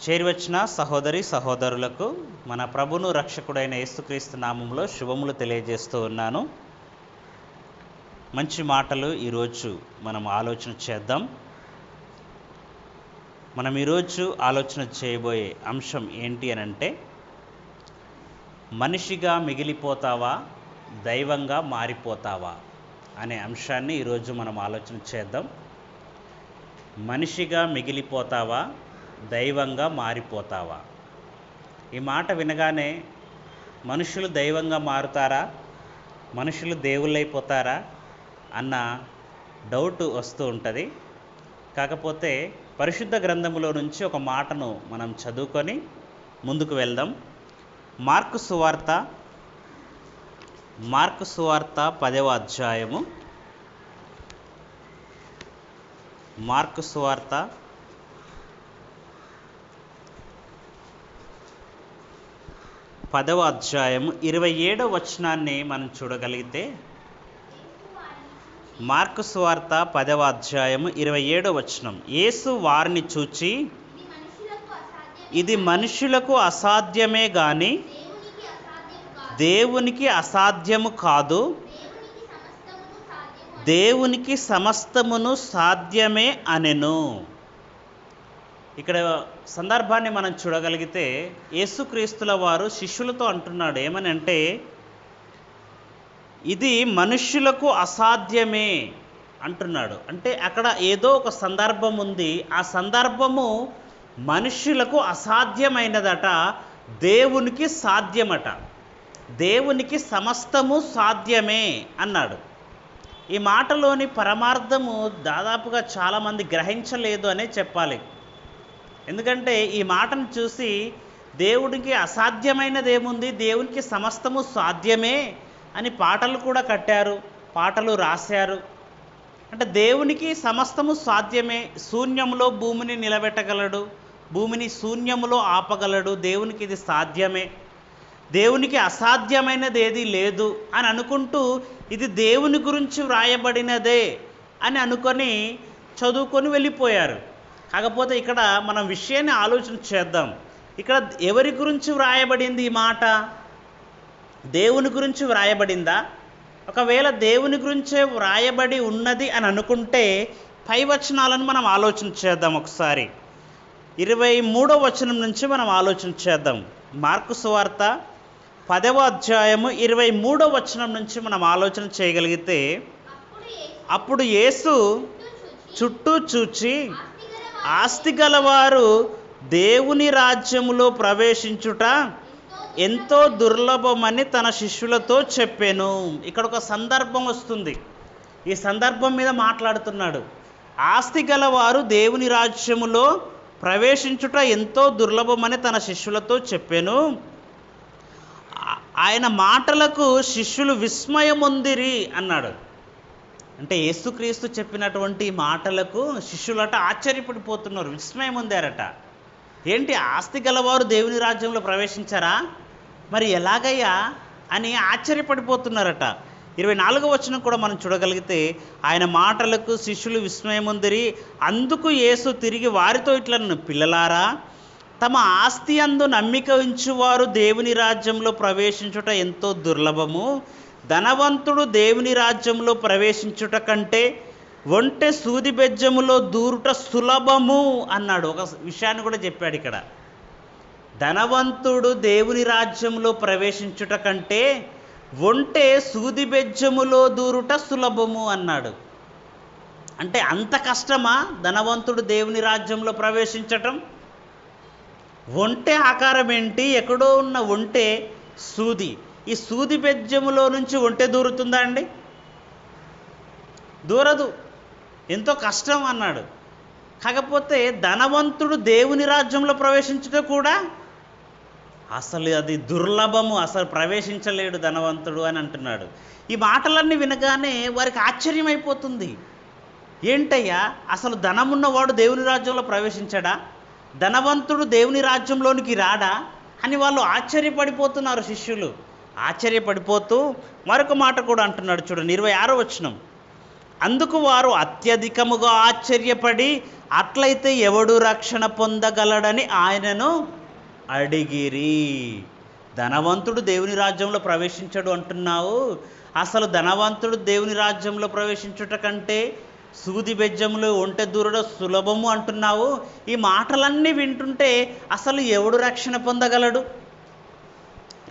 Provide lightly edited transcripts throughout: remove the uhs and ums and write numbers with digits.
చేరివచ్చిన సహోదరి సహోదరులకు మన ప్రభును రక్షకుడైన యేసుక్రీస్తు నామంలో శుభములు తెలియజేస్తూ ఉన్నాను. మంచి మాటలు ఈరోజు మనం ఆలోచన చేద్దాం. మనం ఈరోజు ఆలోచన చేయబోయే అంశం ఏంటి అనంటే, మనిషిగా మిగిలిపోతావా, దైవంగా మారిపోతావా అనే అంశాన్ని ఈరోజు మనం ఆలోచన చేద్దాం. మనిషిగా మిగిలిపోతావా, దైవంగా మారిపోతావా? ఈ మాట వినగానే మనుషులు దైవంగా మారుతారా, మనుషులు దేవుళ్ళైపోతారా అన్న డౌట్ వస్తూ ఉంటుంది. కాకపోతే పరిశుద్ధ గ్రంథములో నుంచి ఒక మాటను మనం చదువుకొని ముందుకు వెళ్దాం. మార్కు సువార్త 10వ అధ్యాయము. మార్కు సువార్త 10వ అధ్యాయము 27వ వచనాన్ని మనం చూడగలిగితే, మార్కు సువార్త 10వ అధ్యాయము 27వ వచనం. యేసు వారిని చూచి, ఇది మనుషులకు అసాధ్యమే గాని దేవునికి అసాధ్యము కాదు, దేవునికి సమస్తమును సాధ్యమే అనెను. ఇక్కడ సందర్భాన్ని మనం చూడగలిగితే యేసుక్రీస్తుల వారు శిష్యులతో అంటున్నాడు ఏమని అంటే, ఇది మనుష్యులకు అసాధ్యమే అంటున్నాడు. అంటే అక్కడ ఏదో ఒక సందర్భం ఉంది, ఆ సందర్భము మనుష్యులకు అసాధ్యమైనదట, దేవునికి సాధ్యమట. దేవునికి సమస్తము సాధ్యమే అన్నాడు. ఈ మాటలోని పరమార్థము దాదాపుగా చాలామంది గ్రహించలేదు అనే చెప్పాలి. ఎందుకంటే ఈ మాటను చూసి దేవుడికి అసాధ్యమైనది ఏముంది, దేవునికి సమస్తము సాధ్యమే అని పాటలు కూడా కట్టారు, పాటలు రాశారు. అంటే దేవునికి సమస్తము సాధ్యమే, శూన్యములో భూమిని నిలబెట్టగలడు, భూమిని శూన్యములో ఆపగలడు, దేవునికి ఇది సాధ్యమే, దేవునికి అసాధ్యమైనది ఏది లేదు అని అనుకుంటూ ఇది దేవుని గురించి వ్రాయబడినదే అని అనుకొని చదువుకొని వెళ్ళిపోయారు. కాకపోతే ఇక్కడ మనం విషయాన్ని ఆలోచన చేద్దాం. ఇక్కడ ఎవరి గురించి వ్రాయబడింది ఈ మాట? దేవుని గురించి వ్రాయబడిందా? ఒకవేళ దేవుని గురించే వ్రాయబడి ఉన్నది అని అనుకుంటే పై వచనాలను మనం ఆలోచన చేద్దాం. ఒకసారి 23వ వచనం నుంచి మనం ఆలోచన చేద్దాం. మార్కు సువార్త 10వ అధ్యాయము 23వ వచనం నుంచి మనం ఆలోచన చేయగలిగితే, అప్పుడు యేసు చుట్టూ చూచి, ఆస్తి గలవారు దేవుని రాజ్యములో ప్రవేశించుట ఎంతో దుర్లభమని తన శిష్యులతో చెప్పెను. ఇక్కడ ఒక సందర్భం వస్తుంది, ఈ సందర్భం మీద మాట్లాడుతున్నాడు. ఆస్తి గలవారు దేవుని రాజ్యములో ప్రవేశించుట ఎంతో దుర్లభమని తన శిష్యులతో చెప్పెను. ఆయన మాటలకు శిష్యులు విస్మయముందిరి అన్నాడు. అంటే యేసుక్రీస్తు చెప్పినటువంటి మాటలకు శిష్యులట ఆశ్చర్యపడిపోతున్నారు, విస్మయం పొందారట. ఏంటి, ఆస్తి గలవారు దేవుని రాజ్యంలో ప్రవేశించారా, మరి ఎలాగయ్యా అని ఆశ్చర్యపడిపోతున్నారట. 24వ వచనం కూడా మనం చూడగలిగితే, ఆయన మాటలకు శిష్యులు విస్మయముందిరి. అందుకు యేసు తిరిగి వారితో ఇట్లనెను, పిల్లలారా, తమ ఆస్తి అందు నమ్మిక ఉంచువారు దేవుని రాజ్యంలో ప్రవేశించుట ఎంతో దుర్లభము. ధనవంతుడు దేవుని రాజ్యంలో ప్రవేశించుట కంటే ఒంటె సూది బెజ్జములో దూరుట సులభము అన్నాడు. ఒక విషయాన్ని కూడా చెప్పాడు ఇక్కడ. ధనవంతుడు దేవుని రాజ్యంలో ప్రవేశించుట కంటే ఒంటె సూది బెజ్జములో దూరుట సులభము అన్నాడు. అంటే అంత కష్టమా ధనవంతుడు దేవుని రాజ్యంలో ప్రవేశించటం? ఒంటె ఆకారం ఏంటి, ఎక్కడో ఉన్న ఒంటె సూది, ఈ సూది బెజ్జములో నుంచి ఒంటె దూరుతుందా అండి? దూరదు, ఎంతో కష్టం అన్నాడు. కాకపోతే ధనవంతుడు దేవుని రాజ్యంలో ప్రవేశించుట కూడా అసలు అది దుర్లభము, అసలు ప్రవేశించలేడు ధనవంతుడు అని అంటున్నాడు. ఈ మాటలన్నీ వినగానే వారికి ఆశ్చర్యమైపోతుంది. ఏంటయ్యా, అసలు ధనమున్నవాడు దేవుని రాజ్యంలో ప్రవేశించడా, ధనవంతుడు దేవుని రాజ్యంలోనికి రాడా అని వాళ్ళు ఆశ్చర్యపడిపోతున్నారు శిష్యులు. ఆశ్చర్యపడిపోతూ మరొక మాట కూడా అంటున్నాడు చూడండి, 26వ వచనం. అందుకు వారు అత్యధికముగా ఆశ్చర్యపడి, అట్లయితే ఎవడు రక్షణ పొందగలడని ఆయనను అడిగిరి. ధనవంతుడు దేవుని రాజ్యంలో ప్రవేశించడు అంటున్నావు, అసలు ధనవంతుడు దేవుని రాజ్యంలో ప్రవేశించుట కంటే సూది బెజ్జములు ఒంటె దూరడ సులభము అంటున్నావు. ఈ మాటలన్నీ వింటుంటే అసలు ఎవడు రక్షణ పొందగలడు?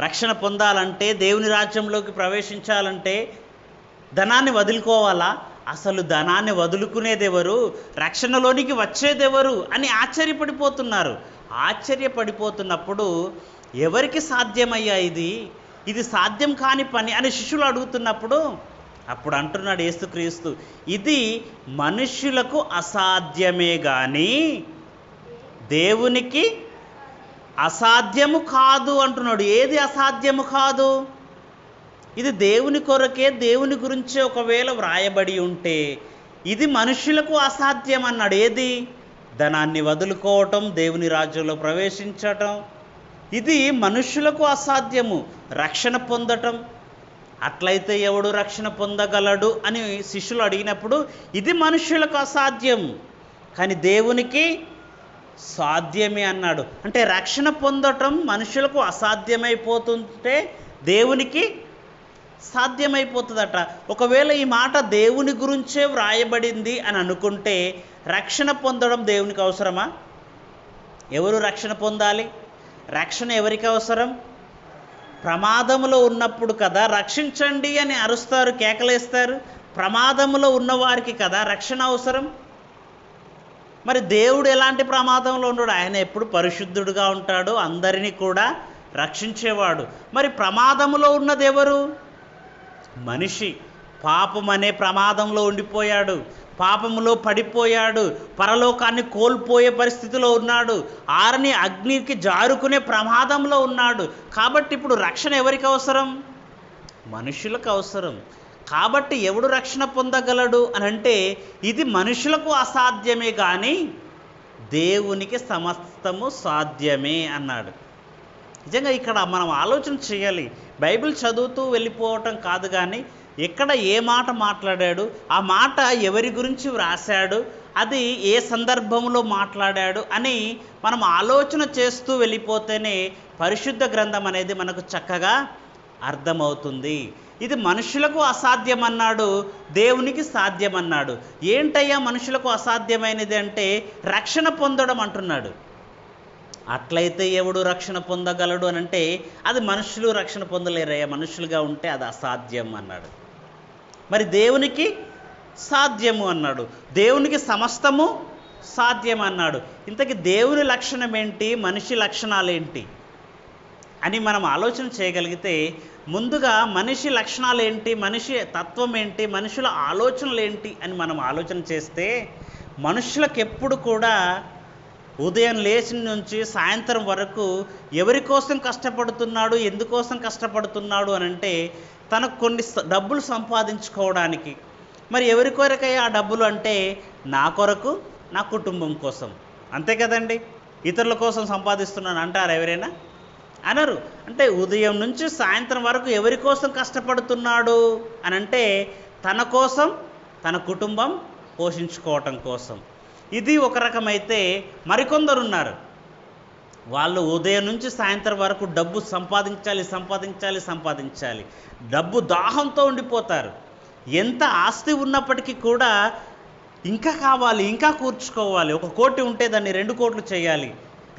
రక్షణ పొందాలంటే, దేవుని రాజ్యంలోకి ప్రవేశించాలంటే ధనాన్ని వదులుకోవాలా? అసలు ధనాన్ని వదులుకునేదెవరు? రక్షణలోనికి వచ్చేదెవరు అని ఆశ్చర్యపడిపోతున్నారు. ఆశ్చర్యపడిపోతున్నప్పుడు ఎవరికి సాధ్యమయ్యా ఇది సాధ్యం కాని పని అని శిష్యులు అడుగుతున్నప్పుడు అప్పుడు అంటున్నాడు యేసుక్రీస్తు, ఇది మనుష్యులకు అసాధ్యమే కానీ దేవునికి అసాధ్యము కాదు అంటున్నాడు. ఏది అసాధ్యము కాదు? ఇది దేవుని కొరకే, దేవుని గురించే ఒకవేళ వ్రాయబడి ఉంటే ఇది మనుష్యులకు అసాధ్యం అన్నాడు. ఏది? ధనాన్ని వదులుకోవటం, దేవుని రాజ్యంలో ప్రవేశించటం, ఇది మనుష్యులకు అసాధ్యము. రక్షణ పొందటం, అట్లయితే ఎవడు రక్షణ పొందగలడు అని శిష్యులు అడిగినప్పుడు ఇది మనుష్యులకు అసాధ్యం కానీ దేవునికి సాధ్యమే అన్నాడు. అంటే రక్షణ పొందటం మనుషులకు అసాధ్యమైపోతుంటే దేవునికి సాధ్యమైపోతుందట. ఒకవేళ ఈ మాట దేవుని గురించే వ్రాయబడింది అని అనుకుంటే రక్షణ పొందడం దేవునికి అవసరమా? ఎవరు రక్షణ పొందాలి? రక్షణ ఎవరికి అవసరం? ప్రమాదములో ఉన్నప్పుడు కదా రక్షించండి అని అరుస్తారు, కేకలేస్తారు. ప్రమాదములో ఉన్నవారికి కదా రక్షణ అవసరం. మరి దేవుడు ఎలాంటి ప్రమాదంలో ఉన్నాడు? ఆయన ఎప్పుడు పరిశుద్ధుడుగా ఉంటాడు, అందరినీ కూడా రక్షించేవాడు. మరి ప్రమాదములో ఉన్నది ఎవరు? మనిషి. పాపం అనే ప్రమాదంలో ఉండిపోయాడు, పాపములో పడిపోయాడు, పరలోకాన్ని కోల్పోయే పరిస్థితిలో ఉన్నాడు, ఆరని అగ్నికి జారుకునే ప్రమాదంలో ఉన్నాడు. కాబట్టి ఇప్పుడు రక్షణ ఎవరికి అవసరం? మనుషులకు అవసరం. కాబట్టి ఎవడు రక్షణ పొందగలడు అని అంటే ఇది మనుషులకు అసాధ్యమే కానీ దేవునికి సమస్తము సాధ్యమే అన్నాడు. నిజంగా ఇక్కడ మనం ఆలోచన చేయాలి. బైబిల్ చదువుతూ వెళ్ళిపోవటం కాదు, కానీ ఎక్కడ ఏ మాట మాట్లాడాడు, ఆ మాట ఎవరి గురించి వ్రాసాడు, అది ఏ సందర్భంలో మాట్లాడాడు అని మనం ఆలోచన చేస్తూ వెళ్ళిపోతేనే పరిశుద్ధ గ్రంథం అనేది మనకు చక్కగా అర్థమవుతుంది. ఇది మనుషులకు అసాధ్యమన్నాడు, దేవునికి సాధ్యమన్నాడు. ఏంటయ్యా మనుషులకు అసాధ్యమైనది అంటే రక్షణ పొందడం అంటున్నాడు. అట్లయితే ఎవడు రక్షణ పొందగలడు అని అంటే అది మనుషులు రక్షణ పొందలేరయ్యా, మనుషులుగా ఉంటే అది అసాధ్యం అన్నాడు. మరి దేవునికి సాధ్యము అన్నాడు, దేవునికి సమస్తము సాధ్యం అన్నాడు. ఇంతకీ దేవుని లక్షణం ఏంటి, మనిషి లక్షణాలు ఏంటి అని మనం ఆలోచన చేయగలిగితే ముందుగా మనిషి లక్షణాలు ఏంటి, మనిషి తత్వం ఏంటి, మనుషుల ఆలోచనలు ఏంటి అని మనం ఆలోచన చేస్తే మనుషులకు ఎప్పుడు కూడా ఉదయం లేచి నుంచి సాయంత్రం వరకు ఎవరి కోసం కష్టపడుతున్నాడు, ఎందుకోసం కష్టపడుతున్నాడు అని అంటే తనకు కొన్ని డబ్బులు సంపాదించుకోవడానికి. మరి ఎవరి కొరకై ఆ డబ్బులు అంటే నా కొరకు, నా కుటుంబం కోసం, అంతే కదండి. ఇతరుల కోసం సంపాదిస్తున్నాను అంటారు ఎవరైనా? అనరు. అంటే ఉదయం నుంచి సాయంత్రం వరకు ఎవరి కోసం కష్టపడుతున్నాడు అని అంటే తన కోసం, తన కుటుంబం పోషించుకోవటం కోసం. ఇది ఒక రకమైతే మరికొందరు ఉన్నారు, వాళ్ళు ఉదయం నుంచి సాయంత్రం వరకు డబ్బు సంపాదించాలి సంపాదించాలి సంపాదించాలి, డబ్బు దాహంతో ఉండిపోతారు. ఎంత ఆస్తి ఉన్నప్పటికీ కూడా ఇంకా కావాలి, ఇంకా కూర్చుకోవాలి. 1 కోటి ఉంటే దాన్ని 2 కోట్లు చేయాలి,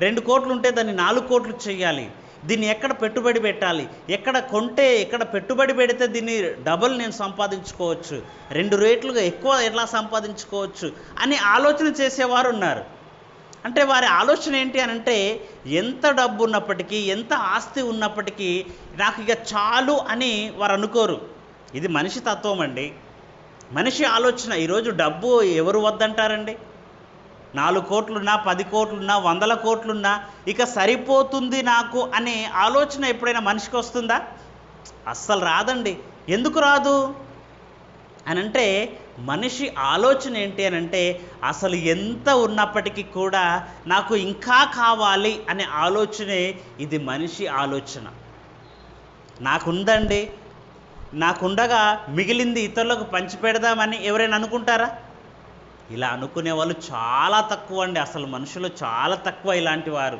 2 కోట్లు ఉంటే దాన్ని 4 కోట్లు చేయాలి. దీన్ని ఎక్కడ పెట్టుబడి పెట్టాలి, ఎక్కడ కొంటే ఎక్కడ పెట్టుబడి పెడితే దీన్ని డబుల్ నేను సంపాదించుకోవచ్చు, 2 రేట్లుగా ఎక్కువ ఎట్లా సంపాదించుకోవచ్చు అని ఆలోచన చేసేవారు ఉన్నారు. అంటే వారి ఆలోచన ఏంటి అని అంటే ఎంత డబ్బు ఉన్నప్పటికీ, ఎంత ఆస్తి ఉన్నప్పటికీ నాకు ఇక చాలు అని వారు అనుకోరు. ఇది మనిషి తత్వం అండి, మనిషి ఆలోచన. ఈరోజు డబ్బు ఎవరు వద్దంటారండి? 4 కోట్లున్నా, 10 కోట్లున్నా, 100 కోట్లున్నా ఇక సరిపోతుంది నాకు అనే ఆలోచన ఎప్పుడైనా మనిషికి వస్తుందా? అస్సలు రాదండి. ఎందుకు రాదు అని అంటే మనిషి ఆలోచన ఏంటి అని అంటే అసలు ఎంత ఉన్నప్పటికీ కూడా నాకు ఇంకా కావాలి అనే ఆలోచనే ఇది మనిషి ఆలోచన. నాకుందండి, నాకుండగా మిగిలింది ఇతరులకు పంచిపెడదామని ఎవరైనా అనుకుంటారా? ఇలా అనుకునే వాళ్ళు చాలా తక్కువ అండి. అసలు మనుషులు చాలా తక్కువ ఇలాంటి వారు.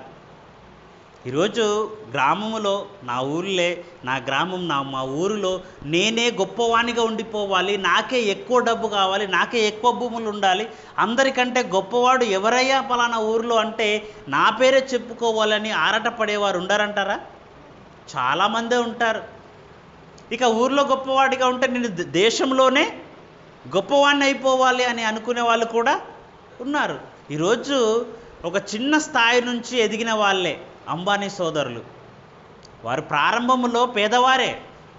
ఈరోజు గ్రామములో నా ఊళ్ళే, నా గ్రామం, మా ఊరిలో నేనే గొప్పవానిగా ఉండిపోవాలి, నాకే ఎక్కువ డబ్బు కావాలి, నాకే ఎక్కువ భూములు ఉండాలి, అందరికంటే గొప్పవాడు ఎవరయ్యా పలానా ఊరిలో అంటే నా పేరే చెప్పుకోవాలని ఆరాటపడేవారు ఉండారంటారా? చాలామందే ఉంటారు. ఇక ఊర్లో గొప్పవాడిగా ఉంటే నేను దేశంలోనే గొప్పవాడిని అయిపోవాలి అని అనుకునే వాళ్ళు కూడా ఉన్నారు. ఈరోజు ఒక చిన్న స్థాయి నుంచి ఎదిగిన వాళ్ళే అంబానీ సోదరులు. వారు ప్రారంభంలో పేదవారే,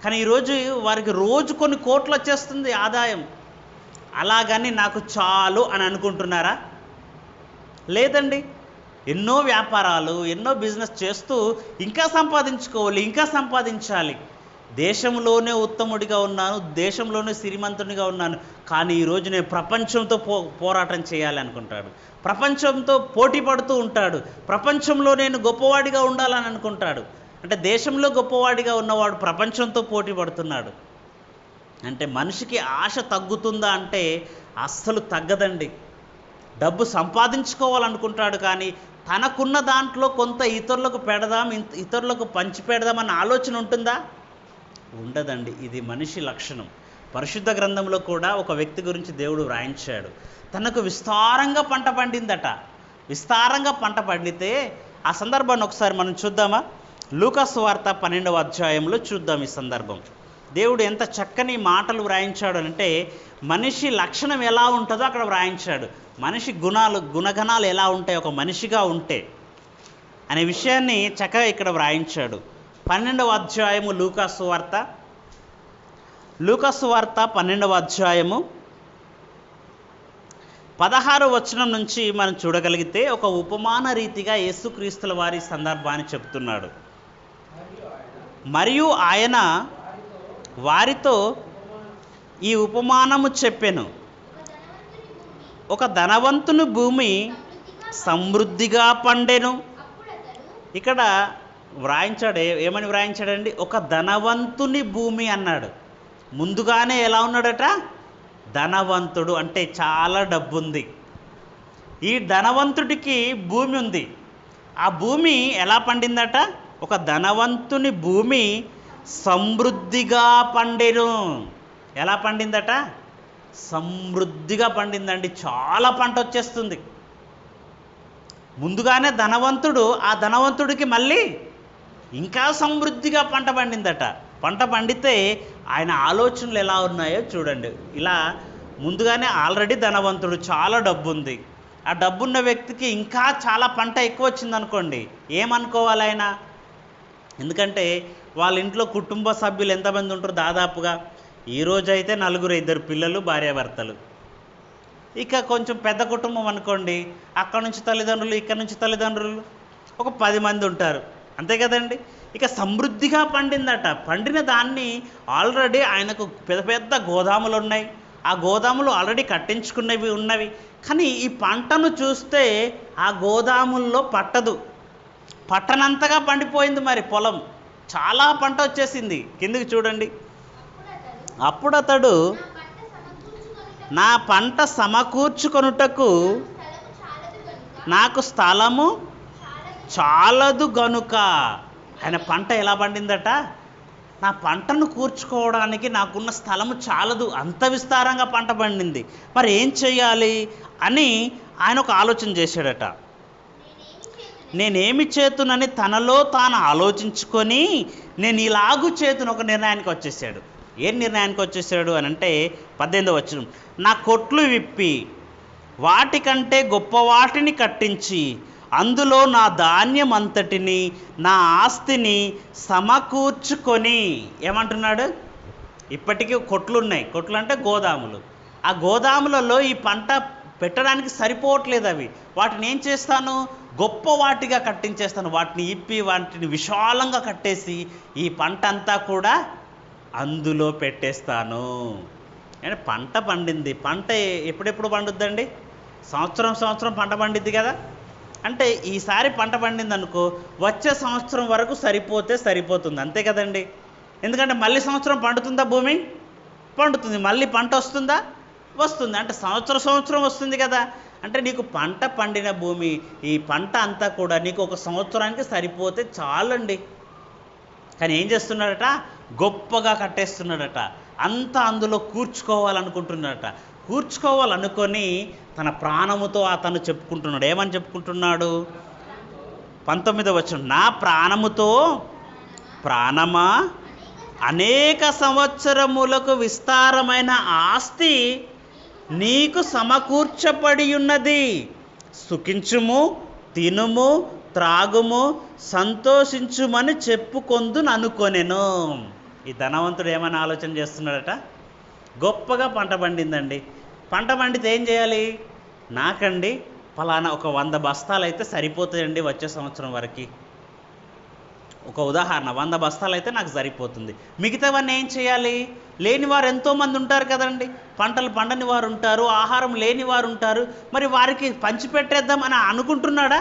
కానీ ఈరోజు వారికి రోజు కొన్ని కోట్లు వచ్చేస్తుంది ఆదాయం. అలాగని నాకు చాలు అని అనుకుంటున్నారా? లేదండి. ఎన్నో వ్యాపారాలు, ఎన్నో బిజినెస్ చేస్తూ ఇంకా సంపాదించుకోవాలి, ఇంకా సంపాదించాలి. దేశంలోనే ఉత్తముడిగా ఉన్నాను, దేశంలోనే శ్రీమంతునిగా ఉన్నాను, కానీ ఈరోజు నేను ప్రపంచంతో పోరాటం చేయాలి అనుకుంటాడు. ప్రపంచంతో పోటీ పడుతూ ఉంటాడు. ప్రపంచంలో నేను గొప్పవాడిగా ఉండాలని అనుకుంటాడు. అంటే దేశంలో గొప్పవాడిగా ఉన్నవాడు ప్రపంచంతో పోటీ పడుతున్నాడు. అంటే మనిషికి ఆశ తగ్గుతుందా అంటే అస్సలు తగ్గదండి. డబ్బు సంపాదించుకోవాలనుకుంటాడు, కానీ తనకున్న దాంట్లో కొంత ఇతరులకు పెడదాం, ఇతరులకు పంచిపెడదామన్న ఆలోచన ఉంటుందా? ఉండదండి. ఇది మనిషి లక్షణం. పరిశుద్ధ గ్రంథంలో కూడా ఒక వ్యక్తి గురించి దేవుడు వ్రాయించాడు. తనకు విస్తారంగా పంట పండిందట. విస్తారంగా పంట పండితే ఆ సందర్భాన్ని ఒకసారి మనం చూద్దామా? లూకాసు వార్త 12వ అధ్యాయంలో చూద్దాం. ఈ సందర్భం దేవుడు ఎంత చక్కని మాటలు వ్రాయించాడు అంటే మనిషి లక్షణం ఎలా ఉంటుందో అక్కడ వ్రాయించాడు. మనిషి గుణగణాలు ఎలా ఉంటాయి ఒక మనిషిగా ఉంటే అనే విషయాన్ని చక్కగా ఇక్కడ వ్రాయించాడు. 12వ అధ్యాయము లూకాసు వార్త 12వ అధ్యాయము 16వ వచనం నుంచి మనం చూడగలిగితే ఒక ఉపమాన రీతిగా యేసుక్రీస్తుల వారి సందర్భాన్ని చెప్తున్నాడు. మరియు ఆయన వారితో ఈ ఉపమానము చెప్పెను. ఒక ధనవంతుని భూమి సమృద్ధిగా పండెను. ఇక్కడ వ్రాయించాడు, ఏమని వ్రాయించాడండి? ఒక ధనవంతుని భూమి అన్నాడు. ముందుగానే ఎలా ఉన్నాడట? ధనవంతుడు, అంటే చాలా డబ్బు ఉంది. ఈ ధనవంతుడికి భూమి ఉంది. ఆ భూమి ఎలా పండిందట? ఒక ధనవంతుని భూమి సమృద్ధిగా పండెను. ఎలా పండిందట? సమృద్ధిగా పండిందండి. చాలా పంట వచ్చేస్తుంది. ముందుగానే ధనవంతుడు, ఆ ధనవంతుడికి మళ్ళీ ఇంకా సమృద్ధిగా పంట పండిందట. పంట పండితే ఆయన ఆలోచనలు ఎలా ఉన్నాయో చూడండి. ఇలా ముందుగానే ఆల్రెడీ ధనవంతుడు, చాలా డబ్బు ఉంది. ఆ డబ్బున్న వ్యక్తికి ఇంకా చాలా పంట ఎక్కువ వచ్చిందనుకోండి, ఏమనుకోవాలి ఆయన? ఎందుకంటే వాళ్ళ ఇంట్లో కుటుంబ సభ్యులు ఎంతమంది ఉంటారు? దాదాపుగా ఈరోజైతే 4, 2 పిల్లలు, భార్యాభర్తలు. ఇక కొంచెం పెద్ద కుటుంబం అనుకోండి, అక్కడ నుంచి తల్లిదండ్రులు, ఇక్కడ నుంచి తల్లిదండ్రులు, ఒక 10 మంది ఉంటారు. అంతే కదండి. ఇక సమృద్ధిగా పండిందట. పండిన దాన్ని ఆల్రెడీ ఆయనకు పెద్ద పెద్ద గోదాములు ఉన్నాయి. ఆ గోదాములు ఆల్రెడీ కట్టించుకున్నవి ఉన్నవి. కానీ ఈ పంటను చూస్తే ఆ గోదాముల్లో పట్టనంతగా పండిపోయింది. మరి పొలం చాలా పంట వచ్చేసింది. కిందికి చూడండి. అప్పుడు అతడు నా పంట సమకూర్చుకొనుటకు నాకు స్థలము చాలదు గనుక. ఆయన పంట ఎలా పండిందట? నా పంటను కూర్చుకోవడానికి నాకున్న స్థలము చాలదు, అంత విస్తారంగా పంట పండింది. మరి ఏం చెయ్యాలి అని ఆయన ఒక ఆలోచన చేశాడట. నేనేమి చేతునని తనలో తాను ఆలోచించుకొని నేను ఇలాగూ చేతును ఒక నిర్ణయానికి వచ్చేసాడు. ఏం నిర్ణయానికి వచ్చేసాడు అని అంటే 18వ వచనం, నా కొట్లు విప్పి వాటికంటే గొప్ప వాటిని కట్టించి అందులో నా ధాన్యం అంతటిని, నా ఆస్తిని సమకూర్చుకొని. ఏమంటున్నాడు? ఇప్పటికీ కొట్లు ఉన్నాయి. కొట్లు అంటే గోదాములు. ఆ గోదాములలో ఈ పంట పెట్టడానికి సరిపోవట్లేదు. అవి వాటిని ఏం చేస్తాను? గొప్ప వాటిగా కట్టించేస్తాను. వాటిని ఇప్పి వాటిని విశాలంగా కట్టేసి ఈ పంట అంతా కూడా అందులో పెట్టేస్తాను. అంటే పంట పండింది. పంట ఎప్పుడెప్పుడు పండుద్దండి? సంవత్సరం పంట పండిద్ది కదా. అంటే ఈసారి పంట పండింది అనుకో, వచ్చే సంవత్సరం వరకు సరిపోతుంది. అంతే కదండి. ఎందుకంటే మళ్ళీ సంవత్సరం పండుతుందా భూమి? పండుతుంది. మళ్ళీ పంట వస్తుందా? వస్తుంది. అంటే సంవత్సరం వస్తుంది కదా. అంటే నీకు పంట పండిన భూమి, ఈ పంట అంతా కూడా నీకు ఒక సంవత్సరానికి సరిపోతే చాలండి. కానీ ఏం చేస్తున్నాడట? గొప్పగా కట్టేస్తున్నాడట. అంతా అందులో కూర్చుకోవాలనుకుంటున్నాడట. కూర్చుకోవాలనుకొని తన ప్రాణముతో అతను చెప్పుకుంటున్నాడు. ఏమని చెప్పుకుంటున్నాడు? 19వ వచనం, నా ప్రాణముతో ప్రాణమా, అనేక సంవత్సరములకు విస్తారమైన ఆస్తి నీకు సమకూర్చబడి ఉన్నది. సుఖించుము, తినుము, త్రాగుము, సంతోషించుమని చెప్పుకొందును అనుకొనెను. ఈ ధనవంతుడు ఏమైనా ఆలోచన చేస్తున్నాడట? గొప్పగా పంట పండిందండి. పంట పండితే ఏం చేయాలి? నాకండి ఫలానా ఒక 100 బస్తాలు అయితే సరిపోతాయండి వచ్చే సంవత్సరం వరకు. ఒక ఉదాహరణ, 100 బస్తాలు అయితే నాకు సరిపోతుంది. మిగతావన్నీ ఏం చేయాలి? లేని వారు ఎంతోమంది ఉంటారు కదండి. పంటలు పండని వారు ఉంటారు, ఆహారం లేని వారు ఉంటారు. మరి వారికి పంచిపెట్టేద్దాం అని అనుకుంటున్నాడా?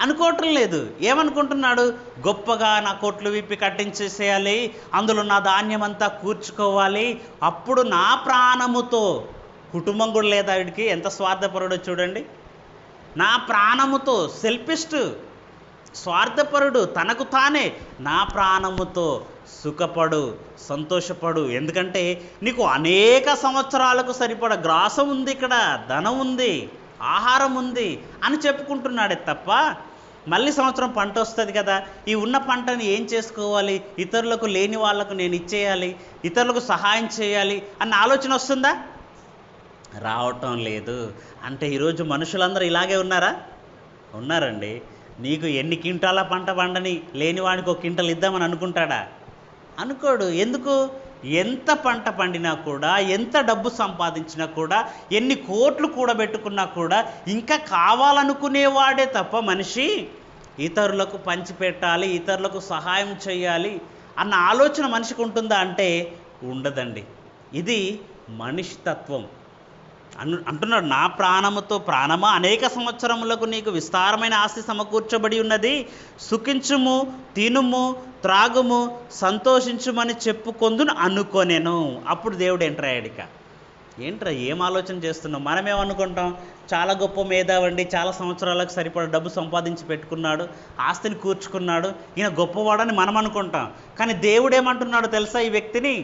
అనుకోవటం లేదు. ఏమనుకుంటున్నాడు? గొప్పగా నా కోట్లు విప్పి కట్టించేసేయాలి, అందులో నా ధాన్యం అంతా కూర్చుకోవాలి, అప్పుడు నా ప్రాణముతో, కుటుంబం కూడా లేదా వీడికి, ఎంత స్వార్థపరుడో చూడండి. నా ప్రాణముతో, సెల్ఫిస్ట్, స్వార్థపరుడు, తనకు తానే, నా ప్రాణముతో సుఖపడు, సంతోషపడు. ఎందుకంటే నీకు అనేక సంవత్సరాలకు సరిపడా గ్రాసం ఉంది, ఇక్కడ ధనం ఉంది, ఆహారం ఉంది అని చెప్పుకుంటున్నాడే తప్ప మళ్ళీ సంవత్సరం పంట వస్తుంది కదా, ఈ ఉన్న పంటని ఏం చేసుకోవాలి, ఇతరులకు లేని వాళ్లకు నేను ఇచ్చేయాలి, ఇతరులకు సహాయం చేయాలి అన్న ఆలోచన వస్తుందా? రావటం లేదు. అంటే ఈరోజు మనుషులందరూ ఇలాగే ఉన్నారా? ఉన్నారండి. నీకు ఎన్ని క్వింటాల పంట పండని లేనివాడికి ఒక క్వింటల్ ఇద్దామని అనుకుంటాడా? అనుకోడు. ఎందుకు? ఎంత పంట పండినా కూడా, ఎంత డబ్బు సంపాదించినా కూడా, ఎన్ని కోట్లు కూడబెట్టుకున్నా కూడా ఇంకా కావాలనుకునేవాడే తప్ప మనిషి ఇతరులకు పంచిపెట్టాలి, ఇతరులకు సహాయం చేయాలి అన్న ఆలోచన మనిషికి ఉంటుందా అంటే ఉండదండి. ఇది మనిషి తత్వం. అంటున్నాడు, నా ప్రాణముతో ప్రాణమా, అనేక సంవత్సరములకు నీకు విస్తారమైన ఆస్తి సమకూర్చబడి ఉన్నది. సుఖించుము, తినుము, త్రాగుము, సంతోషించుమని చెప్పుకొందును అనుకొనెను. అప్పుడు దేవుడు ఎంటర్ అయ్యాడు. ఇక ఏంట్రా ఏం ఆలోచన చేస్తున్నాం? మనమేమనుకుంటాం? చాలా గొప్ప మేధావండి, చాలా సంవత్సరాలకు సరిపడా డబ్బు సంపాదించి పెట్టుకున్నాడు, ఆస్తిని కూర్చుకున్నాడు, ఈయన గొప్పవాడని మనం అనుకుంటాం. కానీ దేవుడు ఏమంటున్నాడు తెలుసా ఈ వ్యక్తిని?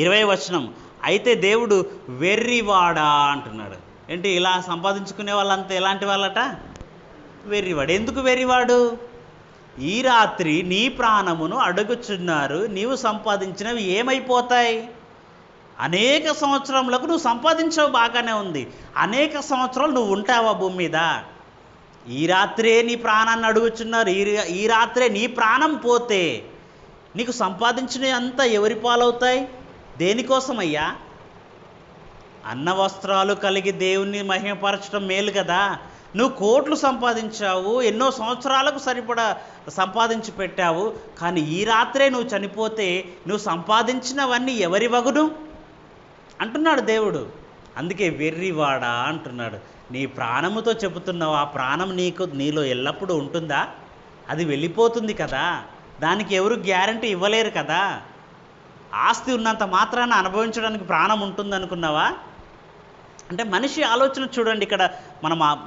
20వ వచనం, అయితే దేవుడు వెర్రివాడా అంటున్నాడు. ఏంటి, ఇలా సంపాదించుకునే వాళ్ళంతా ఎలాంటి వాళ్ళట? వెర్రివాడు. ఎందుకు వెర్రివాడు? ఈ రాత్రి నీ ప్రాణమును అడుగుచున్నారు, నీవు సంపాదించినవి ఏమైపోతాయి? అనేక సంవత్సరములకు నువ్వు సంపాదించావు, బాగానే ఉంది. అనేక సంవత్సరాలు నువ్వు ఉంటావా భూమి మీద? ఈ రాత్రే నీ ప్రాణాన్ని అడుగుచున్నారు. ఈ రాత్రే నీ ప్రాణం పోతే నీకు సంపాదించినవి అంతా ఎవరి పాలవుతాయి? దేనికోసమయ్యా? అన్న వస్త్రాలు కలిగి దేవుణ్ణి మహిమపరచడం మేలు కదా. నువ్వు కోట్లు సంపాదించావు, ఎన్నో సంవత్సరాలకు సరిపడా సంపాదించి పెట్టావు, కానీ ఈ రాత్రే నువ్వు చనిపోతే నువ్వు సంపాదించినవన్నీ ఎవరి వగును అంటున్నాడు దేవుడు. అందుకే వెర్రివాడా అంటున్నాడు. నీ ప్రాణముతో చెబుతున్నావు, ఆ ప్రాణం నీలో ఎల్లప్పుడూ ఉంటుందా? అది వెళ్ళిపోతుంది కదా, దానికి ఎవరు గ్యారంటీ ఇవ్వలేరు కదా. ఆస్తి ఉన్నంత మాత్రాన అనుభవించడానికి ప్రాణం ఉంటుందనుకున్నావా? అంటే మనిషి ఆలోచన చూడండి. ఇక్కడ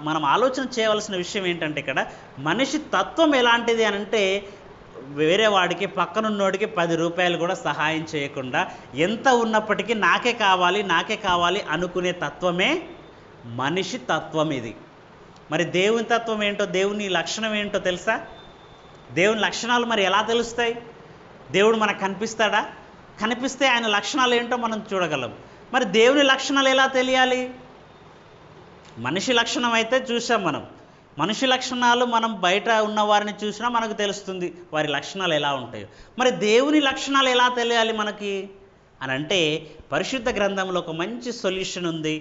మనం ఆలోచన చేయవలసిన విషయం ఏంటంటే, ఇక్కడ మనిషి తత్వం ఎలాంటిది అని అంటే, వేరే వాడికి, పక్కనున్నోడికి 10 రూపాయలు కూడా సహాయం చేయకుండా, ఎంత ఉన్నప్పటికీ నాకే కావాలి అనుకునే తత్వమే మనిషి తత్వం ఇది. మరి దేవుని తత్వం ఏంటో, దేవుని లక్షణం ఏంటో తెలుసా? దేవుని లక్షణాలు మరి ఎలా తెలుస్తాయి? దేవుడు మనకు కనిపిస్తాడా? కనిపిస్తే ఆయన లక్షణాలు ఏంటో మనం చూడగలం. మరి దేవుని లక్షణాలు ఎలా తెలియాలి? మనిషి లక్షణం అయితే చూసాం మనం. మనిషి లక్షణాలు మనం బయట ఉన్న వారిని చూసినా మనకు తెలుస్తుంది వారి లక్షణాలు ఎలా ఉంటాయో. మరి దేవుని లక్షణాలు ఎలా తెలియాలి మనకి అని అంటే, పరిశుద్ధ గ్రంథంలో ఒక మంచి సొల్యూషన్ ఉంది.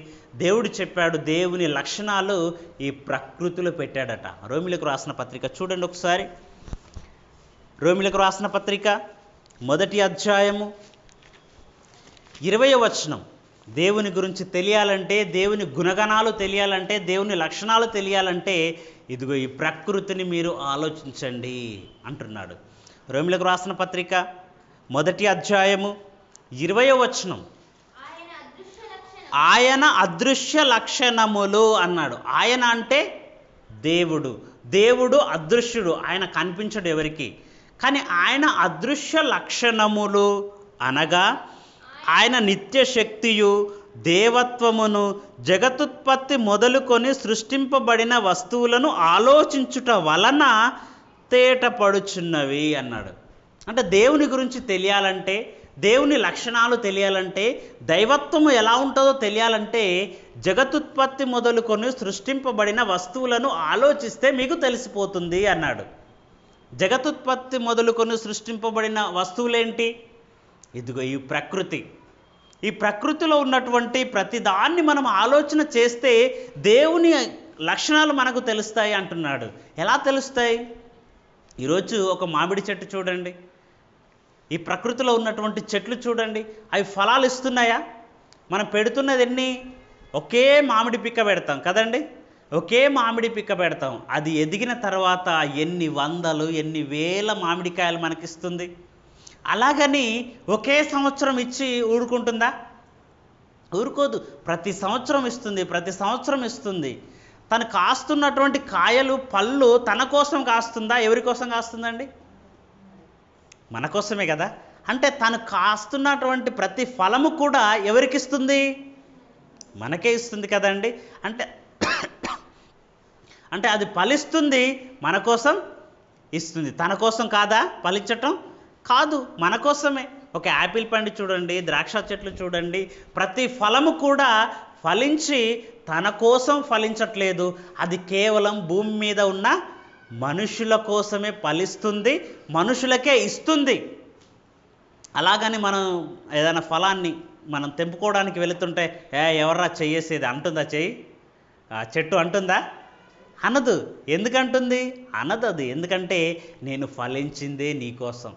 దేవుడు చెప్పాడు, దేవుని లక్షణాలు ఈ ప్రకృతిలో పెట్టాడట. రోమిలకు రాసిన పత్రిక చూడండి ఒకసారి. రోమిలకు రాసిన పత్రిక 1వ అధ్యాయము 20వ వచనం. దేవుని గురించి తెలియాలంటే, దేవుని గుణగణాలు తెలియాలంటే, దేవుని లక్షణాలు తెలియాలంటే ఇదిగో ఈ ప్రకృతిని మీరు ఆలోచించండి అంటున్నాడు. రోమిలకు రాసిన పత్రిక మొదటి అధ్యాయము 20వ వచనం. ఆయన అదృశ్య లక్షణములు అన్నాడు. ఆయన అంటే దేవుడు. దేవుడు అదృశ్యుడు, ఆయన కనిపించడు ఎవరికి. కానీ ఆయన అదృశ్య లక్షణములు అనగా ఆయన నిత్య శక్తియు దేవత్వమును జగతుత్పత్తి మొదలుకొని సృష్టింపబడిన వస్తువులను ఆలోచించుట వలన తేటపడుచున్నవి అన్నాడు. అంటే దేవుని గురించి తెలియాలంటే, దేవుని లక్షణాలు తెలియాలంటే, దైవత్వము ఎలా ఉంటుందో తెలియాలంటే జగతుత్పత్తి మొదలుకొని సృష్టింపబడిన వస్తువులను ఆలోచిస్తే మీకు తెలిసిపోతుంది అన్నాడు. జగతుత్పత్తి మొదలుకొని సృష్టింపబడిన వస్తువులేంటి? ఇదిగో ఈ ప్రకృతి. ఈ ప్రకృతిలో ఉన్నటువంటి ప్రతిదాన్ని మనం ఆలోచన చేస్తే దేవుని లక్షణాలు మనకు తెలుస్తాయి అంటున్నాడు. ఎలా తెలుస్తాయి? ఈరోజు ఒక మామిడి చెట్టు చూడండి, ఈ ప్రకృతిలో ఉన్నటువంటి చెట్లు చూడండి, అవి ఫలాలు ఇస్తున్నాయా? మనం పెడుతున్నది ఎన్ని? ఒకే మామిడి పిక్క పెడతాం కదండి, ఒకే మామిడి పిక్క పెడతాం. అది ఎదిగిన తర్వాత ఎన్ని వందలు ఎన్ని వేల మామిడికాయలు మనకిస్తుంది. అలాగని ఒకే సంవత్సరం ఇచ్చి ఊరుకుంటుందా? ఊరుకోదు. ప్రతి సంవత్సరం ఇస్తుంది, ప్రతి సంవత్సరం ఇస్తుంది. తను కాస్తున్నటువంటి కాయలు పళ్ళు తన కోసం కాస్తుందా? ఎవరి కోసం కాస్తుందండి? మన కోసమే కదా. అంటే తను కాస్తున్నటువంటి ప్రతి ఫలము కూడా ఎవరికి ఇస్తుంది? మనకే ఇస్తుంది కదండి. అంటే అంటే అది ఫలిస్తుంది, మన కోసం ఇస్తుంది. తన కోసం కాదా ఫలించటం? కాదు, మన కోసమే. ఒక యాపిల్ పండు చూడండి, ద్రాక్ష చెట్లు చూడండి, ప్రతి ఫలము కూడా ఫలించి తన కోసం ఫలించట్లేదు. అది కేవలం భూమి మీద ఉన్న మనుషుల కోసమే ఫలిస్తుంది, మనుషులకే ఇస్తుంది. అలాగని మనం ఏదైనా ఫలాన్ని మనం తెంపుకోవడానికి వెళుతుంటే ఎవర్రా చెయ్యేసేది అంటుందా? చెయ్యి చెట్టు అంటుందా? అనదు. ఎందుకంటుంది? అనదు. అది ఎందుకంటే నేను ఫలించిందే నీకోసం.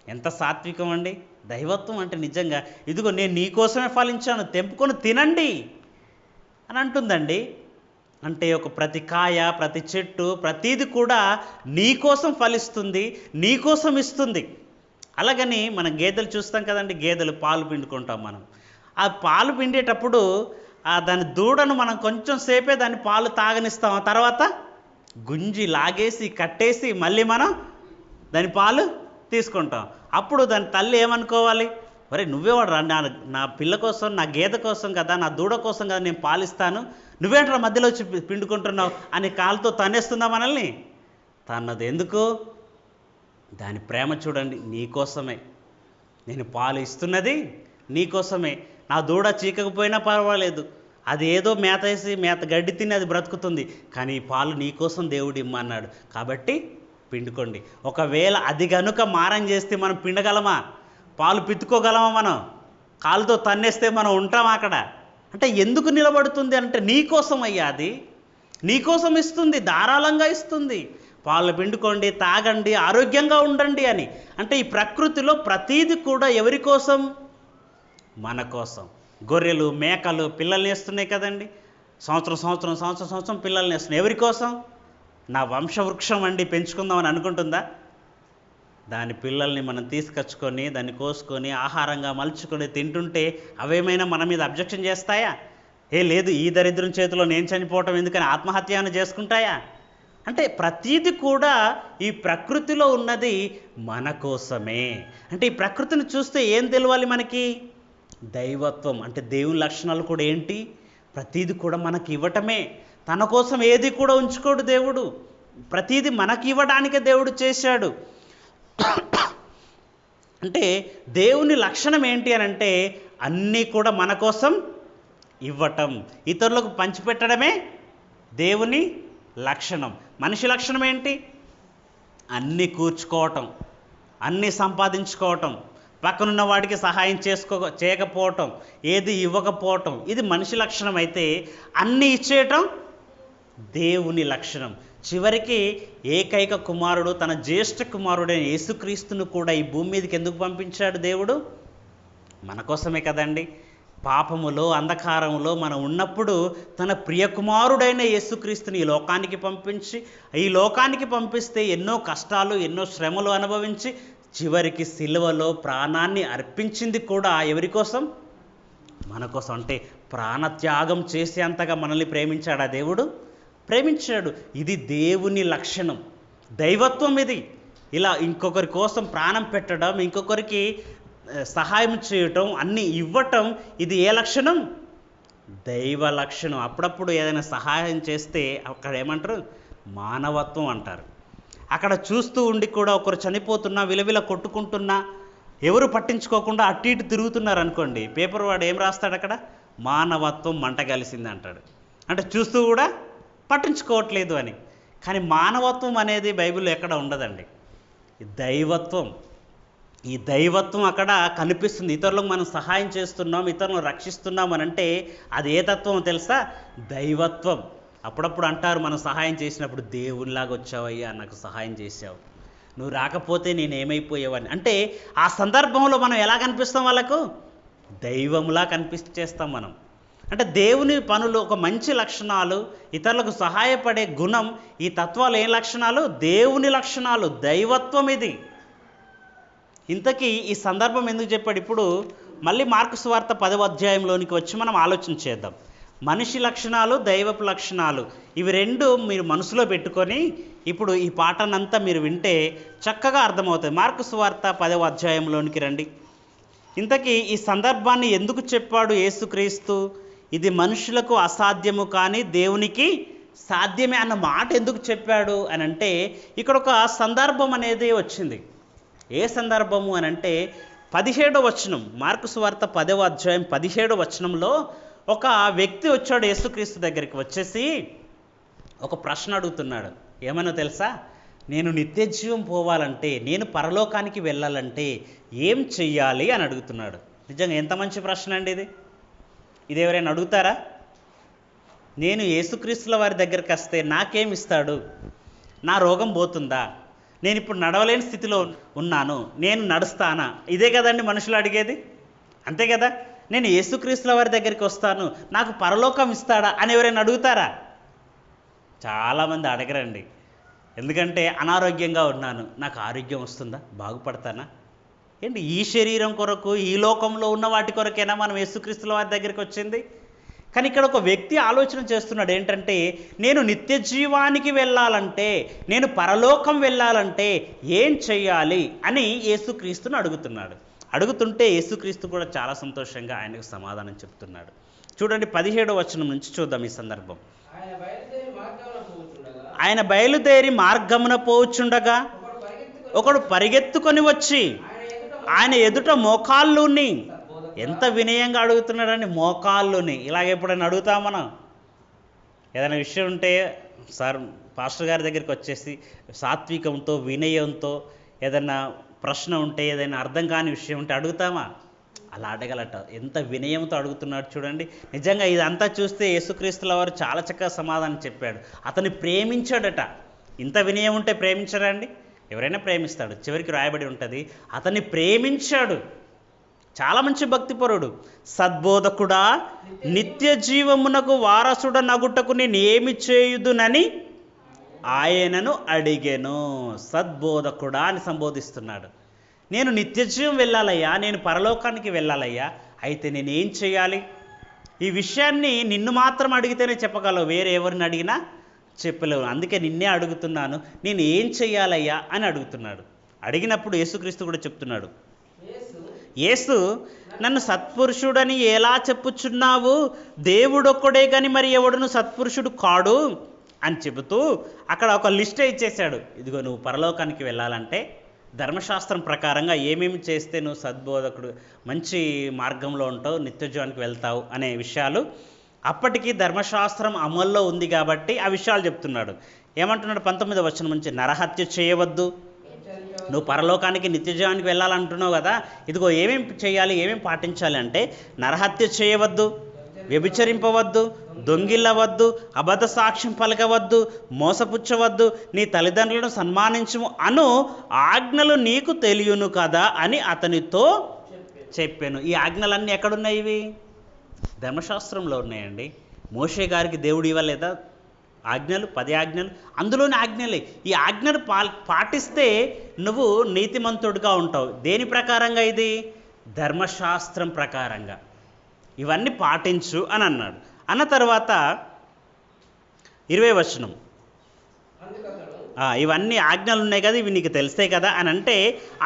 ఎంత సాత్వికం అండి దైవత్వం అంటే. నిజంగా ఇదిగో నేను నీకోసమే ఫలించాను, తెంపుకొని తినండి అని అంటుందండి. అంటే ఒక ప్రతి కాయ, ప్రతి చెట్టు, ప్రతీది కూడా నీకోసం ఫలిస్తుంది, నీకోసం ఇస్తుంది. అలాగని మనం గేదెలు చూస్తాం కదండి, గేదెలు పాలు పిండుకుంటాం మనం. ఆ పాలు పిండేటప్పుడు దాని దూడను మనం కొంచెం సేపే దాని పాలు తాగనిస్తాం, ఆ తర్వాత గుంజి లాగేసి కట్టేసి మళ్ళీ మనం దాని పాలు తీసుకుంటాం. అప్పుడు దాని తల్లి ఏమనుకోవాలి? ఒరే నువ్వేవాడు నా పిల్ల కోసం, నా గేదె కోసం కదా, నా దూడ కోసం కదా నేను పాలిస్తాను, నువ్వేంట్రా మధ్యలో వచ్చి పిండుకుంటున్నావు అని కాలుతో తన్నేస్తుందా మనల్ని? తన్నది ఎందుకు? దాని ప్రేమ చూడండి, నీకోసమే. నేను పాలు ఇస్తున్నది నీకోసమే. నా దూడ చీకకపోయినా పర్వాలేదు, అది ఏదో మేత వేసి గడ్డి తిని అది బ్రతుకుతుంది, కానీ ఈ పాలు నీకోసం దేవుడు ఇమ్మన్నాడు కాబట్టి పిండుకోండి. ఒకవేళ అది గనుక మారం చేస్తే మనం పిండగలమా? పాలు పిత్తుకోగలమా? మనం కాలుతో తన్నేస్తే మనం ఉంటామా అక్కడ? అంటే ఎందుకు నిలబడుతుంది అంటే నీకోసం అయ్యా, అది నీకోసం ఇస్తుంది, ధారాళంగా ఇస్తుంది. పాలు పిండుకోండి, తాగండి, ఆరోగ్యంగా ఉండండి అని. అంటే ఈ ప్రకృతిలో ప్రతీది కూడా ఎవరి కోసం? మన కోసం. గొర్రెలు, మేకలు పిల్లల్ని వేస్తున్నాయి కదండి, సంవత్సరం పిల్లల్ని వేస్తున్నాయి. ఎవరి కోసం? నా వంశవృక్షం అండి పెంచుకుందామని అనుకుంటుందా? దాని పిల్లల్ని మనం తీసుకొచ్చుకొని దాన్ని కోసుకొని ఆహారంగా మలుచుకొని తింటుంటే అవేమైనా మన మీద అబ్జెక్షన్ చేస్తాయా? లేదు, ఈ దరిద్రం చేతిలో నేను చనిపోవటం ఎందుకని ఆత్మహత్యను చేసుకుంటాయా? అంటే ప్రతీది కూడా ఈ ప్రకృతిలో ఉన్నది మన కోసమే. అంటే ఈ ప్రకృతిని చూస్తే ఏం తెలవాలి మనకి? దైవత్వం అంటే దేవుని లక్షణాలు కూడా ఏంటి? ప్రతీది కూడా మనకి ఇవ్వటమే. తన కోసం ఏది కూడా ఉంచుకోడు దేవుడు, ప్రతీది మనకి ఇవ్వడానికే దేవుడు చేశాడు. అంటే దేవుని లక్షణం ఏంటి అని అంటే అన్నీ కూడా మన కోసం ఇవ్వటం, ఇతరులకు పంచిపెట్టడమే దేవుని లక్షణం. మనిషి లక్షణం ఏంటి? అన్నీ కూర్చుకోవటం, అన్నీ సంపాదించుకోవటం, పక్కనున్న వాడికి సహాయం చేయకపోవటం, ఏది ఇవ్వకపోవటం, ఇది మనిషి లక్షణం. అయితే అన్నీ ఇచ్చేయటం దేవుని లక్షణం. చివరికి ఏకైక కుమారుడు, తన జ్యేష్ఠ కుమారుడైన యేసుక్రీస్తును కూడా ఈ భూమి మీదకి ఎందుకు పంపించాడు దేవుడు? మన కోసమే కదండి. పాపములో, అంధకారంలో మనం ఉన్నప్పుడు తన ప్రియకుమారుడైన యేసుక్రీస్తుని ఈ లోకానికి పంపిస్తే ఎన్నో కష్టాలు, ఎన్నో శ్రమలు అనుభవించి చివరికి సిలువలో ప్రాణాన్ని అర్పించింది కూడా ఎవరి కోసం? మన కోసం. అంటే ప్రాణత్యాగం చేసేంతగా మనల్ని ప్రేమించాడా దేవుడు? ప్రేమించాడు. ఇది దేవుని లక్షణం, దైవత్వం ఇది. ఇలా ఇంకొకరి కోసం ప్రాణం పెట్టడం, ఇంకొకరికి సహాయం చేయటం, అన్నీ ఇవ్వటం, ఇది ఏ లక్షణం? దైవ లక్షణం. అప్పుడప్పుడు ఏదైనా సహాయం చేస్తే అక్కడ ఏమంటారు? మానవత్వం అంటారు. అక్కడ చూస్తూ ఉండి కూడా ఒకరు చనిపోతున్నా, విలవిల కొట్టుకుంటున్నా, ఎవరు పట్టించుకోకుండా అటు ఇటు తిరుగుతున్నారు అనుకోండి, పేపర్ వాడు ఏం రాస్తాడు అక్కడ? మానవత్వం మంట కలిసింది అంటాడు. అంటే చూస్తూ కూడా పట్టించుకోవట్లేదు అని. కానీ మానవత్వం అనేది బైబిల్లో ఎక్కడ ఉండదండి. దైవత్వం. ఈ దైవత్వం అక్కడ కనిపిస్తుంది. ఇతరులకు మనం సహాయం చేస్తున్నాం, ఇతరులను రక్షిస్తున్నాం అని అంటే అది ఏ తత్వం తెలుసా? దైవత్వం. అప్పుడప్పుడు అంటారు మనం సహాయం చేసినప్పుడు, దేవునిలాగా వచ్చావయ్యా, నాకు సహాయం చేసావు, నువ్వు రాకపోతే నేను ఏమైపోయేవాడిని. అంటే ఆ సందర్భంలో మనం ఎలా కనిపిస్తాం? వాళ్ళకు దైవంలా కనిపించేస్తాం మనం. అంటే దేవుని పనులు, ఒక మంచి లక్షణాలు, ఇతరులకు సహాయపడే గుణం, ఈ తత్వాలు ఏం లక్షణాలు? దేవుని లక్షణాలు, దైవత్వం ఇది. ఇంతకీ ఈ సందర్భం ఎందుకు చెప్పాడు? ఇప్పుడు మళ్ళీ మార్కు సువార్త 10వ అధ్యాయంలోనికి వచ్చి మనం ఆలోచన చేద్దాం. మనిషి లక్షణాలు, దైవపు లక్షణాలు, ఇవి రెండు మీరు మనసులో పెట్టుకొని ఇప్పుడు ఈ పాఠానంతా మీరు వింటే చక్కగా అర్థమవుతుంది. మార్కు సువార్త 10వ అధ్యాయంలోనికి రండి. ఇంతకీ ఈ సందర్భాన్ని ఎందుకు చెప్పాడు యేసుక్రీస్తు? ఇది మనుషులకు అసాధ్యము కానీ దేవునికి సాధ్యమే అన్న మాట ఎందుకు చెప్పాడు అని అంటే, ఇక్కడ ఒక సందర్భం అనేది వచ్చింది. ఏ సందర్భము అని అంటే 17వ వచనం, మార్కు సువార్త 10వ అధ్యాయం 17వ వచనంలో ఒక వ్యక్తి వచ్చాడు యేసుక్రీస్తు దగ్గరికి. వచ్చేసి ఒక ప్రశ్న అడుగుతున్నాడు. ఏమన్నా తెలుసా? నేను నిత్య జీవం పోవాలంటే, నేను పరలోకానికి వెళ్ళాలంటే ఏం చెయ్యాలి అని అడుగుతున్నాడు. నిజంగా ఎంత మంచి ప్రశ్న అండి ఇది. ఇది ఎవరైనా అడుగుతారా? నేను యేసుక్రీస్తుల వారి దగ్గరికి వస్తే నాకేమి ఇస్తాడు? నా రోగం పోతుందా? నేను ఇప్పుడు నడవలేని స్థితిలో ఉన్నాను, నేను నడుస్తానా? ఇదే కదండి మనుషులు అడిగేది, అంతే కదా? నేను యేసుక్రీస్తుల వారి దగ్గరికి వస్తాను, నాకు పరలోకం ఇస్తాడా అని ఎవరైనా అడుగుతారా? చాలామంది అడగరండి. ఎందుకంటే అనారోగ్యంగా ఉన్నాను, నాకు ఆరోగ్యం వస్తుందా, బాగుపడతానా? ఏంటి ఈ శరీరం కొరకు, ఈ లోకంలో ఉన్న వాటి కొరకైనా మనం యేసుక్రీస్తుల వారి దగ్గరికి వచ్చింది? కానీ ఇక్కడ ఒక వ్యక్తి ఆలోచన చేస్తున్నాడు. ఏంటంటే, నేను నిత్య జీవానికి వెళ్ళాలంటే, నేను పరలోకం వెళ్ళాలంటే ఏం చెయ్యాలి అని యేసుక్రీస్తుని అడుగుతున్నాడు. అడుగుతుంటే యేసుక్రీస్తు కూడా చాలా సంతోషంగా ఆయనకు సమాధానం చెప్తున్నాడు. చూడండి 17వ వచనం నుంచి చూద్దాం ఈ సందర్భం. ఆయన బయలుదేరి మార్గమున పోవుచుండగా ఒకడు పరిగెత్తుకొని వచ్చి ఆయన ఎదుట మోకాళ్ళుని, ఎంత వినయంగా అడుగుతున్నాడని, మోకాళ్ళుని. ఇలాగ ఎప్పుడైనా అడుగుతాం మనం? ఏదైనా విషయం ఉంటే సార్ పాస్టర్ గారి దగ్గరికి వచ్చేసి సాత్వికంతో, వినయంతో, ఏదైనా ప్రశ్న ఉంటే, ఏదైనా అర్థం కాని విషయం ఉంటే అడుగుతామా? అలా అడగలట. ఎంత వినయంతో అడుగుతున్నాడు చూడండి. నిజంగా ఇదంతా చూస్తే యేసుక్రీస్తుల వారు చాలా చక్కగా సమాధానం చెప్పాడు. అతన్ని ప్రేమించాడట. ఇంత వినయం ఉంటే ప్రేమించరా అండి? ఎవరైనా ప్రేమిస్తాడు. చివరికి రాయబడి ఉంటుంది, అతన్ని ప్రేమించాడు. చాలా మంచి భక్తిపరుడు. సద్బోధకుడా, నిత్య జీవమునకు వారసుడ నగుటకు నేను ఏమి చేయుదునని ఆయనను అడిగెను. సద్బోధకుడా అని సంబోధిస్తున్నాడు. నేను నిత్య జీవం వెళ్ళాలయ్యా, నేను పరలోకానికి వెళ్ళాలయ్యా, అయితే నేనేం చేయాలి? ఈ విషయాన్ని నిన్ను మాత్రం అడిగితేనే చెప్పగలవు, వేరే ఎవరిని అడిగినా చెప్పలేవు. అందుకే నిన్నే అడుగుతున్నాను, నేను ఏం చెయ్యాలయ్యా అని అడుగుతున్నాడు. అడిగినప్పుడు యేసుక్రీస్తు కూడా చెప్తున్నాడు. యేసు, నన్ను సత్పురుషుడని ఎలా చెప్పుచున్నావు? దేవుడొక్కడే కానీ మరి ఎవడును సత్పురుషుడు కాడు అని చెబుతూ అక్కడ ఒక లిస్ట్ ఇచ్చేశాడు. ఇదిగో నువ్వు పరలోకానికి వెళ్ళాలంటే ధర్మశాస్త్రం ప్రకారంగా ఏమేమి చేస్తే నువ్వు సద్బోధకుడు, మంచి మార్గంలో ఉంటావు, నిత్యజీవానికి వెళ్తావు అనే విషయాలు అప్పటికి ధర్మశాస్త్రం అమల్లో ఉంది కాబట్టి ఆ విషయాలు చెప్తున్నాడు. ఏమంటున్నాడు 19వ వచనం నుంచి, నరహత్య చేయవద్దు, నువ్వు పరలోకానికి నిత్యజీవానికి వెళ్ళాలంటున్నావు కదా, ఇదిగో ఏమేమి చేయాలి, ఏమేమి పాటించాలి అంటే, నరహత్య చేయవద్దు, వ్యభిచరింపవద్దు, దొంగిల్లవద్దు, అబద్ధ సాక్ష్యం పలకవద్దు, మోసపుచ్చవద్దు, నీ తల్లిదండ్రులను సన్మానించుము అను ఆజ్ఞలు నీకు తెలియను కదా అని అతనితో చెప్పాను. ఈ ఆజ్ఞలన్నీ ఎక్కడున్నాయి? ఇవి ధర్మశాస్త్రంలో ఉన్నాయండి. మోషే గారికి దేవుడు ఇవ్వలేదా? ఆజ్ఞలు, 10 ఆజ్ఞలు, అందులోని ఆజ్ఞలే. ఈ ఆజ్ఞలు పాటిస్తే నువ్వు నీతిమంతుడిగా ఉంటావు. దేని ప్రకారంగా? ఇది ధర్మశాస్త్రం ప్రకారంగా ఇవన్నీ పాటించు అని అన్నాడు. అన్న తర్వాత 20వ వచనం, ఇవన్నీ ఆజ్ఞలు ఉన్నాయి కదా, ఇవి నీకు తెలిసే కదా అని అంటే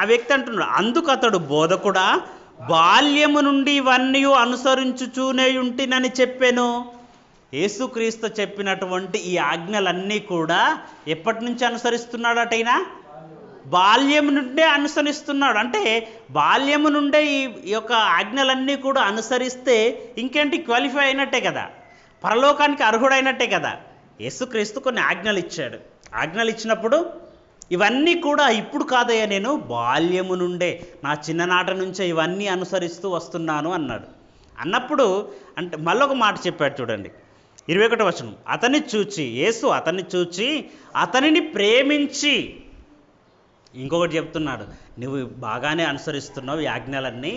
ఆ వ్యక్తి అంటున్నాడు, అందుకు అతడు, బోధకుడా, బాల్యము నుండి ఇవన్నీ అనుసరించుచూనే ఉంటినని చెప్పాను. యేసుక్రీస్తు చెప్పినటువంటి ఈ ఆజ్ఞలన్నీ కూడా ఎప్పటి నుంచి అనుసరిస్తున్నాడటైనా? బాల్యం నుండే అనుసరిస్తున్నాడు. అంటే బాల్యము నుండే ఈ యొక్క ఆజ్ఞలన్నీ కూడా అనుసరిస్తే ఇంకేంటి, క్వాలిఫై అయినట్టే కదా, పరలోకానికి అర్హుడైనట్టే కదా. యేసుక్రీస్తు కొన్ని ఆజ్ఞలు ఇచ్చాడు. ఆజ్ఞలు ఇచ్చినప్పుడు ఇవన్నీ కూడా ఇప్పుడు కాదయ్యా, నేను బాల్యము నుండే, నా చిన్ననాట నుంచే ఇవన్నీ అనుసరిస్తూ వస్తున్నాను అన్నాడు. అన్నప్పుడు అంటే మళ్ళొక మాట చెప్పాడు చూడండి, 21వ వచనం, అతన్ని చూచి, యేసు అతన్ని చూచి అతనిని ప్రేమించి, ఇంకొకటి చెప్తున్నాడు, నువ్వు బాగానే అనుసరిస్తున్నావు ఈ ఆజ్ఞలన్నీ,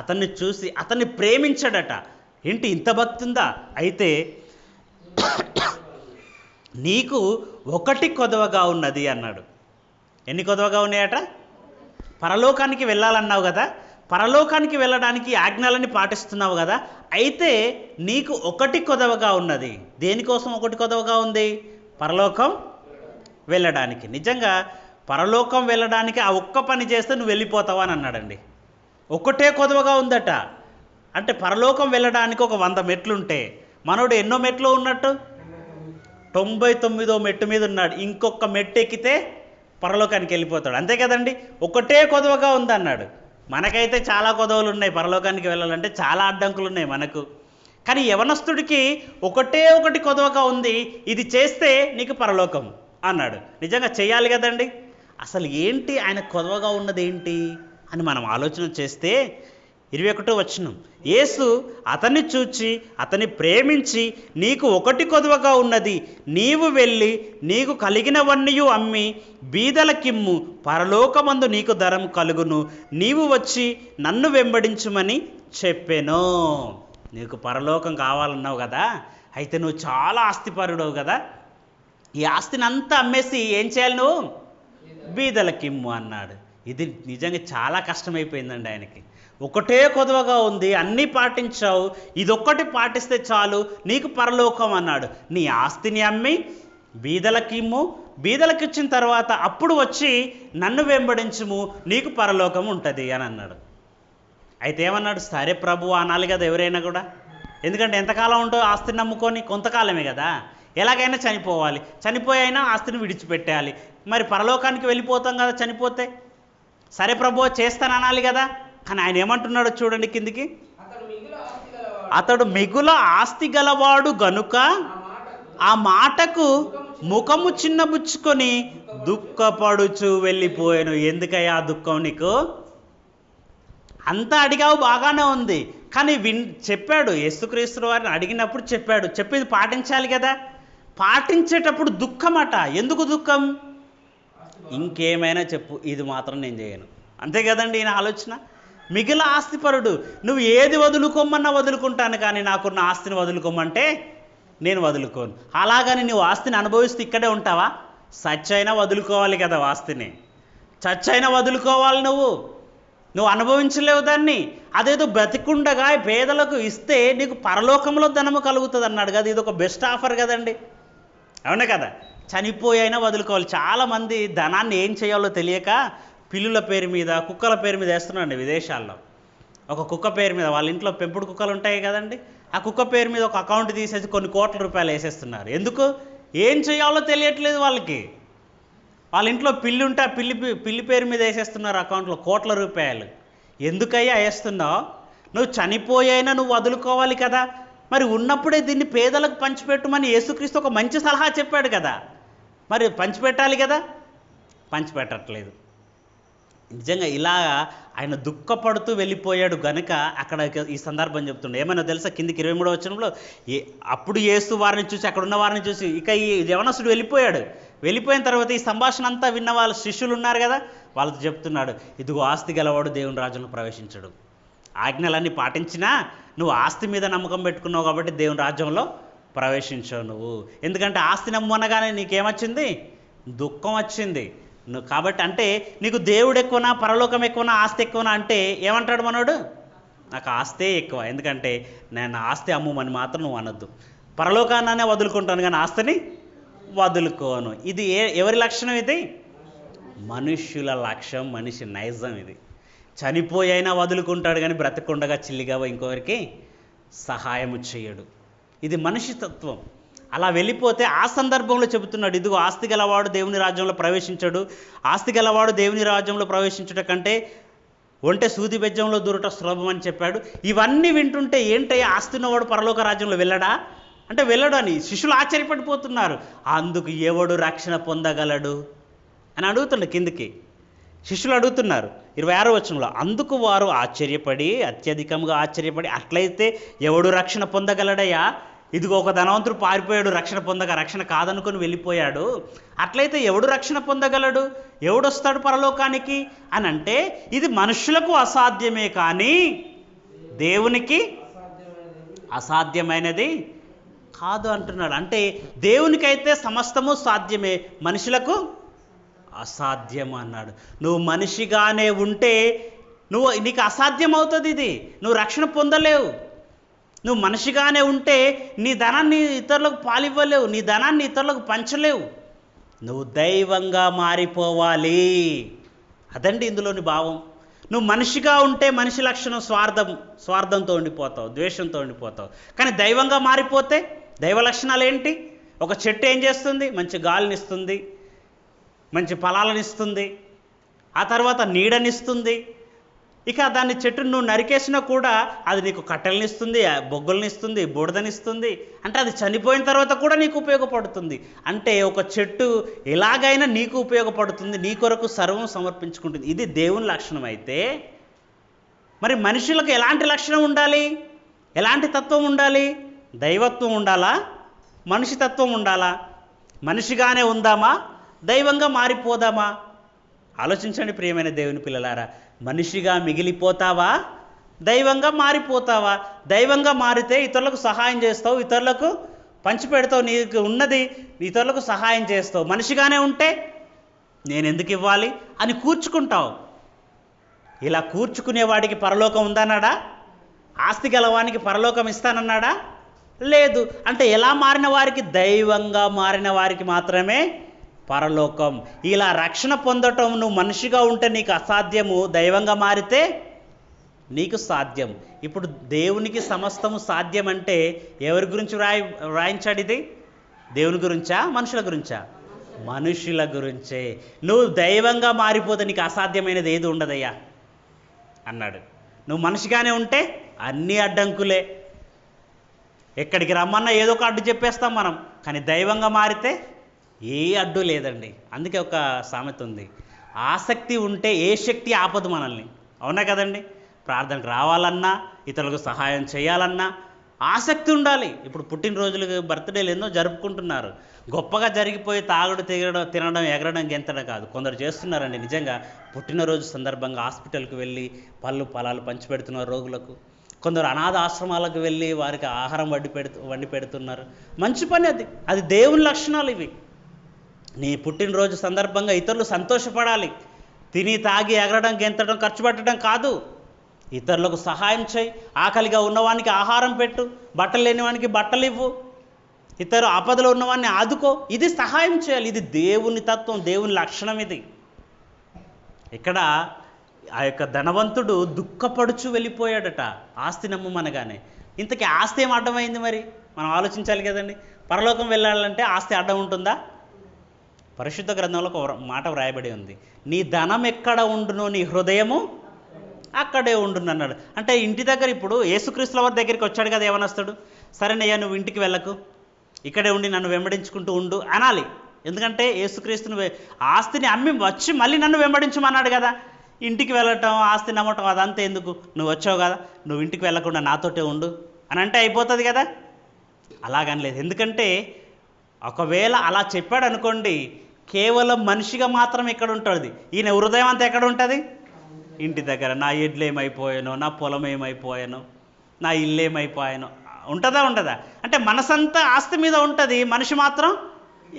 అతన్ని చూసి అతన్ని ప్రేమించాడట. ఏంటి ఇంత భక్తి ఉందా? అయితే నీకు ఒకటి కొదవగా ఉన్నది అన్నాడు. ఎన్ని కొదవగా ఉన్నాయట? పరలోకానికి వెళ్ళాలన్నావు కదా, పరలోకానికి వెళ్ళడానికి ఆజ్ఞలని పాటిస్తున్నావు కదా, అయితే నీకు ఒకటి కొదవగా ఉన్నది. దేనికోసం ఒకటి కొదవగా ఉంది? పరలోకం వెళ్ళడానికి. నిజంగా పరలోకం వెళ్ళడానికి ఆ ఒక్క పని చేస్తే నువ్వు వెళ్ళిపోతావా అని అన్నాడండి. ఒకటే కొదవగా ఉందట. అంటే పరలోకం వెళ్ళడానికి ఒక 100 మెట్లుంటే మనోడు ఎన్నో మెట్లు ఉన్నట్టు? 99వ మెట్టు మీద ఉన్నాడు. ఇంకొక మెట్టు ఎక్కితే పరలోకానికి వెళ్ళిపోతాడు. అంతే కదండి, ఒకటే కొదవగా ఉందన్నాడు. మనకైతే చాలా కొదవలు ఉన్నాయి, పరలోకానికి వెళ్ళాలంటే చాలా అడ్డంకులు ఉన్నాయి మనకు. కానీ యవనస్తుడికి ఒకటే ఒకటి కొదవగా ఉంది, ఇది చేస్తే నీకు పరలోకం అన్నాడు. నిజంగా చేయాలి కదండి. అసలు ఏంటి ఆయన కొదవగా ఉన్నది ఏంటి అని మనం ఆలోచన చేస్తే 21వ వచనం, యేసు అతన్ని చూచి అతన్ని ప్రేమించి, నీకు ఒకటి కొదవగా ఉన్నది, నీవు వెళ్ళి నీకు కలిగినవన్నీ అమ్మి బీదలకిమ్ము, పరలోకమందు నీకు ధరం కలుగును, నీవు వచ్చి నన్ను వెంబడించుమని చెప్పెను. నీకు పరలోకం కావాలన్నావు కదా, అయితే నువ్వు చాలా ఆస్తిపరుడవు కదా, ఈ ఆస్తిని అంతా అమ్మేసి ఏం చేయాలి, నువ్వు బీదలకిమ్ము అన్నాడు. ఇది నిజంగా చాలా కష్టమైపోయిందండి ఆయనకి. ఒకటే కొదవగా ఉంది, అన్నీ పాటించావు, ఇదొక్కటి పాటిస్తే చాలు నీకు పరలోకం అన్నాడు. నీ ఆస్తిని అమ్మి బీదలకిమ్ము, బీదలకి ఇచ్చిన తర్వాత అప్పుడు వచ్చి నన్ను వెంబడించుము, నీకు పరలోకం ఉంటుంది అని అన్నాడు. అయితే ఏమన్నాడు? సరే ప్రభు అనాలి కదా ఎవరైనా కూడా. ఎందుకంటే ఎంతకాలం ఉంటుందో ఆస్తిని నమ్ముకొని? కొంతకాలమే కదా, ఎలాగైనా చనిపోవాలి, చనిపోయినా ఆస్తిని విడిచిపెట్టాలి. మరి పరలోకానికి వెళ్ళిపోతాం కదా చనిపోతే. సరే ప్రభు చేస్తాను అనాలి కదా. కానీ ఆయన ఏమంటున్నాడో చూడండి కిందికి, అతడు మిగుల ఆస్తి గలవాడు గనుక ఆ మాటకు ముఖము చిన్నబుచ్చుకొని దుఃఖపడుచు వెళ్ళిపోయాను. ఎందుకయ్యా ఆ దుఃఖం నీకు? అంతా అడిగావు, బాగానే ఉంది, కానీ చెప్పాడు యేసుక్రీస్తు వారిని అడిగినప్పుడు చెప్పాడు, చెప్పేది పాటించాలి కదా. పాటించేటప్పుడు దుఃఖమట. ఎందుకు దుఃఖం? ఇంకేమైనా చెప్పు, ఇది మాత్రం నేను చేయను. అంతే కదండి ఈయన ఆలోచన. మిగిలిన ఆస్తిపరుడు, నువ్వు ఏది వదులుకోమన్నా వదులుకుంటాను, కానీ నాకున్న ఆస్తిని వదులుకోమంటే నేను వదులుకోను. అలాగని నువ్వు ఆస్తిని అనుభవిస్తూ ఇక్కడే ఉంటావా? సచ్చైనా వదులుకోవాలి కదా ఆస్తిని, చచ్చైనా వదులుకోవాలి. నువ్వు అనుభవించలేవు దాన్ని. అదేదో బ్రతికుండగా పేదలకు ఇస్తే నీకు పరలోకంలో ధనము కలుగుతుంది అన్నాడు కదా. ఇది ఒక బెస్ట్ ఆఫర్ కదండి, అవునే కదా. చనిపోయినా వదులుకోవాలి. చాలామంది ధనాన్ని ఏం చేయాలో తెలియక పిల్లుల పేరు మీద, కుక్కల పేరు మీద వేస్తున్నారండి విదేశాల్లో. ఒక కుక్క పేరు మీద, వాళ్ళ ఇంట్లో పెంపుడు కుక్కలు ఉంటాయి కదండి, ఆ కుక్క పేరు మీద ఒక అకౌంట్ తీసేసి కొన్ని కోట్ల రూపాయలు వేసేస్తున్నారు. ఎందుకు? ఏం చేయాలో తెలియట్లేదు వాళ్ళకి. వాళ్ళ ఇంట్లో పిల్లి ఉంటే ఆ పిల్లి పేరు మీద వేసేస్తున్నారు అకౌంట్లో కోట్ల రూపాయలు. ఎందుకయ్యా వేస్తున్నావు? నువ్వు చనిపోయినా నువ్వు వదులుకోవాలి కదా. మరి ఉన్నప్పుడే దీన్ని పేదలకు పంచిపెట్టుమని యేసుక్రీస్తు ఒక మంచి సలహా చెప్పాడు కదా, మరి పంచిపెట్టాలి కదా, పంచిపెట్టట్లేదు. నిజంగా ఇలా ఆయన దుఃఖపడుతూ వెళ్ళిపోయాడు గనుక అక్కడ ఈ సందర్భం చెప్తుండే. ఏమైనా తెలుసా? కిందికి 23వ వచనంలో, అప్పుడు యేసు వారిని చూసి, అక్కడ ఉన్న వారిని చూసి, ఇక ఈ యవనస్తుడు వెళ్ళిపోయాడు. వెళ్ళిపోయిన తర్వాత ఈ సంభాషణ అంతా విన్న వాళ్ళ శిష్యులు ఉన్నారు కదా, వాళ్ళతో చెప్తున్నాడు, ఇదిగో ఆస్తి గలవాడు దేవుని రాజ్యంలో ప్రవేశించడు. ఆజ్ఞలన్నీ పాటించినా నువ్వు ఆస్తి మీద నమ్మకం పెట్టుకున్నావు కాబట్టి దేవుని రాజ్యంలో ప్రవేశించావు నువ్వు. ఎందుకంటే ఆస్తిని అమ్మనగానే నీకేమొచ్చింది? దుఃఖం వచ్చింది. నువ్వు కాబట్టి అంటే నీకు దేవుడు ఎక్కువనా, పరలోకం ఎక్కువనా, ఆస్తి ఎక్కువనా అంటే ఏమంటాడు మనోడు? నాకు ఆస్తే ఎక్కువ. ఎందుకంటే నేను ఆస్తి అమ్ముమని మాత్రం నువ్వు అనొద్దు. పరలోకాన్నే వదులుకుంటాను కానీ ఆస్తిని వదులుకోను. ఇది ఎవరి లక్షణం? ఇది మనుష్యుల లక్ష్యం, మనిషి నైజం. ఇది చనిపోయైనా వదులుకుంటాడు కానీ బ్రతకుండగా చిల్లిగా ఇంకొకరికి సహాయము చేయడు. ఇది మనిషి తత్వం. అలా వెళ్ళిపోతే ఆ సందర్భంలో చెబుతున్నాడు, ఇదిగో ఆస్తి గలవాడు దేవుని రాజ్యంలో ప్రవేశించడు. ఆస్తి గలవాడు దేవుని రాజ్యంలో ప్రవేశించడం కంటే ఒంటె సూది బెజ్జంలో దూరట సులభం అని చెప్పాడు. ఇవన్నీ వింటుంటే ఏంటయ్యా ఆస్తి ఉన్నవాడు పరలోక రాజ్యంలో వెళ్ళడా అంటే వెళ్ళడు అని శిష్యులు ఆశ్చర్యపడిపోతున్నారు. అందుకు ఎవడు రక్షణ పొందగలడు అని అడుగుతుండే. కిందికి శిష్యులు అడుగుతున్నారు 26వ వచనంలో, అందుకు వారు ఆశ్చర్యపడి, అత్యధికంగా ఆశ్చర్యపడి, అట్లయితే ఎవడు రక్షణ పొందగలడయ్యా? ఇదిగో ఒక ధనవంతుడు పారిపోయాడు, రక్షణ పొందగా రక్షణ కాదనుకొని వెళ్ళిపోయాడు. అట్లయితే ఎవడు రక్షణ పొందగలడు? ఎవడొస్తాడు పరలోకానికి అని అంటే ఇది మనుషులకు అసాధ్యమే కానీ దేవునికి అసాధ్యమైనది కాదు అంటున్నాడు. అంటే దేవునికైతే సమస్తము సాధ్యమే, మనుషులకు అసాధ్యం అన్నాడు. నువ్వు మనిషిగానే ఉంటే నీకు అసాధ్యం అవుతుంది. ఇది నువ్వు రక్షణ పొందలేవు. నువ్వు మనిషిగానే ఉంటే నీ ధనాన్ని ఇతరులకు పాలివ్వలేవు, నీ ధనాన్ని ఇతరులకు పంచలేవు. నువ్వు దైవంగా మారిపోవాలి. అదండి ఇందులోని భావం. నువ్వు మనిషిగా ఉంటే మనిషి లక్షణం స్వార్థంతో ఉండిపోతావు, ద్వేషంతో ఉండిపోతావు. కానీ దైవంగా మారిపోతే దైవ లక్షణాలు ఏంటి? ఒక చెట్టు ఏం చేస్తుంది? మంచి గాలినిస్తుంది, మంచి ఫలాలనిస్తుంది, ఆ తర్వాత నీడనిస్తుంది. ఇక దాన్ని చెట్టును నువ్వు నరికేసినా కూడా అది నీకు కట్టెలనిస్తుంది, బొగ్గులనిస్తుంది, బూడిదనిస్తుంది. అంటే అది చనిపోయిన తర్వాత కూడా నీకు ఉపయోగపడుతుంది. అంటే ఒక చెట్టు ఎలాగైనా నీకు ఉపయోగపడుతుంది, నీ కొరకు సర్వం సమర్పించుకుంటుంది. ఇది దేవుని లక్షణం. అయితే మరి మనుషులకు ఎలాంటి లక్షణం ఉండాలి? ఎలాంటి తత్వం ఉండాలి? దైవత్వం ఉండాలా? మనిషి తత్వం ఉండాలా? మనిషిగానే ఉందామా? దైవంగా మారిపోదామా? ఆలోచించండి ప్రియమైన దేవుని పిల్లలారా. మనిషిగా మిగిలిపోతావా? దైవంగా మారిపోతావా? దైవంగా మారితే ఇతరులకు సహాయం చేస్తావు, ఇతరులకు పంచిపెడతావు, నీకు ఉన్నది ఇతరులకు సహాయం చేస్తావు. మనిషిగానే ఉంటే నేను ఎందుకు ఇవ్వాలి అని కూర్చుకుంటావు. ఇలా కూర్చుకునేవాడికి పరలోకం ఉందన్నాడా? ఆస్తి గలవానికి పరలోకం ఇస్తానన్నాడా? లేదు. అంటే ఎలా మారిన వారికి? దైవంగా మారిన వారికి మాత్రమే పరలోకం. ఇలా రక్షణ పొందటం నువ్వు మనిషిగా ఉంటే నీకు అసాధ్యము, దైవంగా మారితే నీకు సాధ్యం. ఇప్పుడు దేవునికి సమస్తము సాధ్యం అంటే ఎవరి గురించి వ్రాయించాడు? ఇది దేవుని గురించా, మనుషుల గురించా? మనుషుల గురించే. నువ్వు దైవంగా మారిపోతే నీకు అసాధ్యమైనది ఏది ఉండదయ్యా అన్నాడు. నువ్వు మనిషిగానే ఉంటే అన్నీ అడ్డంకులే. ఎక్కడికి రమ్మన్నా ఏదో ఒక అడ్డు చెప్పేస్తాం మనం. కానీ దైవంగా మారితే ఏ అడ్డు లేదండి. అందుకే ఒక సామెత ఉంది, ఆసక్తి ఉంటే ఏ శక్తి ఆపదు మనల్ని. అవునా కదండి? ప్రార్థనకు రావాలన్నా, ఇతరులకు సహాయం చేయాలన్నా ఆసక్తి ఉండాలి. ఇప్పుడు పుట్టినరోజులకు, బర్త్డేలు ఎన్నో జరుపుకుంటున్నారు. గొప్పగా జరిగిపోయి తాగుడు, తినడం, ఎగరడం, గెంతడం కాదు. కొందరు చేస్తున్నారండి నిజంగా. పుట్టినరోజు సందర్భంగా హాస్పిటల్కి వెళ్ళి పళ్ళు ఫలాలు పంచిపెడుతున్నారు రోగులకు. కొందరు అనాథ ఆశ్రమాలకు వెళ్ళి వారికి ఆహారం వండి పెడుతున్నారు. మంచి పని అది. అది దేవుని లక్షణాలు ఇవి. నీ పుట్టినరోజు సందర్భంగా ఇతరులు సంతోషపడాలి. తిని తాగి ఎగరడం, గెంతడం, ఖర్చు పెట్టడం కాదు. ఇతరులకు సహాయం చేయి. ఆకలిగా ఉన్నవానికి ఆహారం పెట్టు, బట్టలు లేనివానికి బట్టలు ఇవ్వు, ఇతరు ఆపదలో ఉన్నవాడిని ఆదుకో. ఇది సహాయం చేయాలి. ఇది దేవుని తత్వం, దేవుని లక్షణం ఇది. ఇక్కడ ఆ యొక్క ధనవంతుడు దుఃఖపడుచు వెళ్ళిపోయాడట ఆస్తి నమ్మమనగానే. ఇంతకీ ఆస్తి ఏం అడ్డమైంది మరి? మనం ఆలోచించాలి కదండి. పరలోకం వెళ్ళాలంటే ఆస్తి అడ్డం ఉంటుందా? పరిశుద్ధ గ్రంథంలో ఒక మాట వ్రాయబడి ఉంది, నీ ధనం ఎక్కడ ఉండునో నీ హృదయము అక్కడే ఉండును అన్నాడు. అంటే ఇంటి దగ్గర ఇప్పుడు యేసుక్రీస్తుల వారి దగ్గరికి వచ్చాడు కదా యవనస్తుడు. సరేనయ్యా నువ్వు ఇంటికి వెళ్ళకు, ఇక్కడే ఉండి నన్ను వెంబడించుకుంటూ ఉండు అనాలి. ఎందుకంటే యేసుక్రీస్తుని ఆస్తిని అమ్మి వచ్చి మళ్ళీ నన్ను వెంబడించమన్నాడు కదా. ఇంటికి వెళ్ళటం, ఆస్తి నమ్మటం అదంతా ఎందుకు? నువ్వు వచ్చావు కదా, నువ్వు ఇంటికి వెళ్ళకుండా నాతోటే ఉండు అని అంటే అయిపోతుంది కదా. అలాగనలేదు. ఎందుకంటే ఒకవేళ అలా చెప్పాడు అనుకోండి, కేవలం మనిషిగా మాత్రం ఎక్కడ ఉంటుంది, ఈయన హృదయం అంతా ఎక్కడ ఉంటుంది? ఇంటి దగ్గర. నా ఎడ్లు ఏమైపోయానో, నా పొలం ఏమైపోయానో, నా ఇల్లు ఏమైపోయానో, ఉంటుందా ఉండదా? అంటే మనసంతా ఆస్తి మీద ఉంటుంది, మనిషి మాత్రం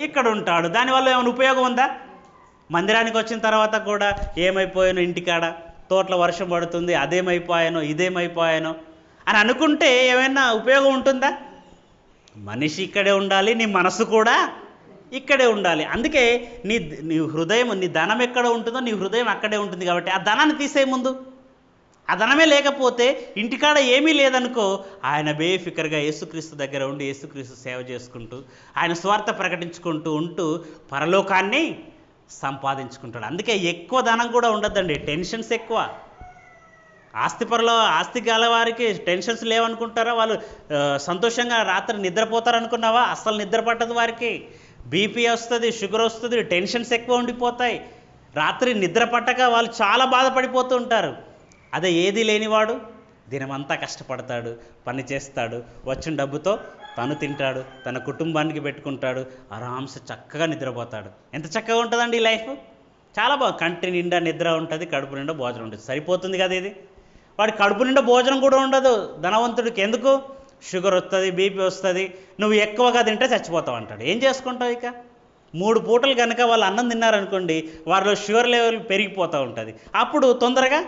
ఇక్కడ ఉంటాడు. దానివల్ల ఏమైనా ఉపయోగం ఉందా? మందిరానికి వచ్చిన తర్వాత కూడా ఏమైపోయాను ఇంటికాడ, తోటలో వర్షం పడుతుంది, అదేమైపోయానో ఇదేమైపోయానో అని అనుకుంటే ఏమైనా ఉపయోగం ఉంటుందా? మనిషి ఇక్కడే ఉండాలి, నీ మనసు కూడా ఇక్కడే ఉండాలి. అందుకే నీ హృదయం, నీ ధనం ఎక్కడ ఉంటుందో నీ హృదయం అక్కడే ఉంటుంది. కాబట్టి ఆ ధనాన్ని తీసే ముందు, ఆ ధనమే లేకపోతే ఇంటికాడ ఏమీ లేదనుకో, ఆయన బేఫికర్గా యేసుక్రీస్తు దగ్గర ఉండి యేసుక్రీస్తు సేవ చేసుకుంటూ ఆయన స్వార్థ ప్రకటించుకుంటూ ఉంటూ పరలోకాన్ని సంపాదించుకుంటాడు. అందుకే ఎక్కువ ధనం కూడా ఉండద్దండి, టెన్షన్స్ ఎక్కువ. ఆస్తి గల వారికి టెన్షన్స్ లేవనుకుంటారా? వాళ్ళు సంతోషంగా రాత్రి నిద్రపోతారు అనుకున్నావా? అస్సలు నిద్ర పట్టదు వారికి. బీపీ వస్తుంది, షుగర్ వస్తుంది, టెన్షన్స్ ఎక్కువ ఉండిపోతాయి. రాత్రి నిద్ర పట్టక వాళ్ళు చాలా బాధపడిపోతూ ఉంటారు. అదే ఏది లేనివాడు దినమంతా కష్టపడతాడు, పని చేస్తాడు, వచ్చిన డబ్బుతో తను తింటాడు, తన కుటుంబానికి పెట్టుకుంటాడు, ఆరాంసే చక్కగా నిద్రపోతాడు. ఎంత చక్కగా ఉంటుందండి ఈ లైఫ్. చాలా బాగా, కంటి నిండా నిద్ర ఉంటుంది, కడుపు నిండా భోజనం ఉంటుంది. సరిపోతుంది కదా ఇది. వాడి కడుపు నిండా భోజనం కూడా ఉండదు ధనవంతుడికి. ఎందుకు? షుగర్ వస్తుంది, బీపీ వస్తుంది, నువ్వు ఎక్కువగా తింటే చచ్చిపోతావు అంటాడు. ఏం చేసుకుంటావు ఇక? 3 పూటలు కనుక వాళ్ళు అన్నం తిన్నారనుకోండి, వారిలో షుగర్ లెవెల్ పెరిగిపోతూ ఉంటుంది, అప్పుడు తొందరగా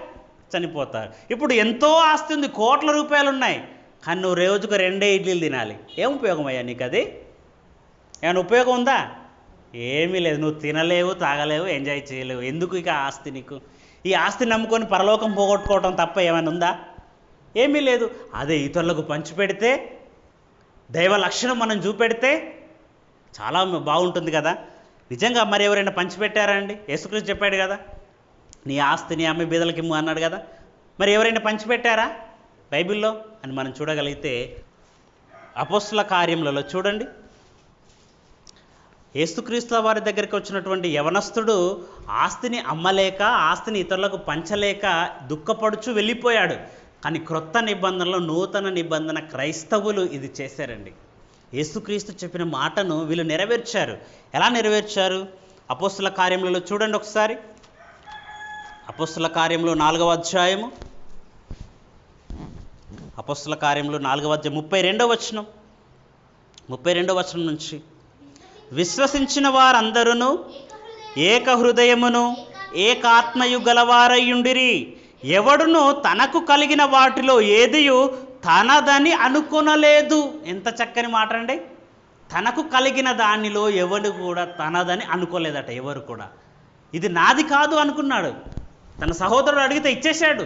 చనిపోతారు. ఇప్పుడు ఎంతో ఆస్తి ఉంది, కోట్ల రూపాయలు ఉన్నాయి, కానీ నువ్వు రోజుకు 2 ఇడ్లీలు తినాలి. ఏం ఉపయోగం అయ్యా నీకు? అది ఏమైనా ఉపయోగం ఉందా? ఏమీ లేదు. నువ్వు తినలేవు, తాగలేవు, ఎంజాయ్ చేయలేవు. ఎందుకు ఇక ఆస్తి నీకు? ఈ ఆస్తిని నమ్ముకొని పరలోకం పోగొట్టుకోవటం తప్ప ఏమైనా ఉందా? ఏమీ లేదు. అదే ఇతరులకు పంచిపెడితే, దైవ లక్షణం మనం చూపెడితే చాలా బాగుంటుంది కదా. నిజంగా మరి ఎవరైనా పంచిపెట్టారా అండి? యేసుక్రీస్తు చెప్పాడు కదా, నీ ఆస్తిని అమ్మి బీదలకి ఇమ్ము అన్నాడు కదా. మరి ఎవరైనా పంచిపెట్టారా బైబిల్లో అని మనం చూడగలిగితే అపోస్తుల కార్యములలో చూడండి. యేసుక్రీస్తు వారి దగ్గరికి వచ్చినటువంటి యవనస్తుడు ఆస్తిని అమ్మలేక, ఆస్తిని ఇతరులకు పంచలేక దుఃఖపడుచు వెళ్ళిపోయాడు. కానీ క్రొత్త నిబంధనలో, నూతన నిబంధన క్రైస్తవులు ఇది చేశారండి. యేసుక్రీస్తు చెప్పిన మాటను వీళ్ళు నెరవేర్చారు. ఎలా నెరవేర్చారు? అపోస్తుల కార్యములలో చూడండి ఒకసారి. అపోస్తుల కార్యములు 4వ అధ్యాయము, అపోస్తుల కార్యములు 4వ అధ్యాయం 32వ వచనం, 32వ వచనం నుంచి, విశ్వసించిన వారందరూ ఏక హృదయమును ఏకాత్మయు గలవారయుండిరి, ఎవడును తనకు కలిగిన వాటిలో ఏదియు తనదని అనుకొనలేదు. ఎంత చక్కని మాట అండి. తనకు కలిగిన దానిలో ఎవడు కూడా తనదని అనుకోలేదట. ఎవరు కూడా ఇది నాది కాదు అనుకున్నాడు. తన సహోదరుడు అడిగితే ఇచ్చేశాడు.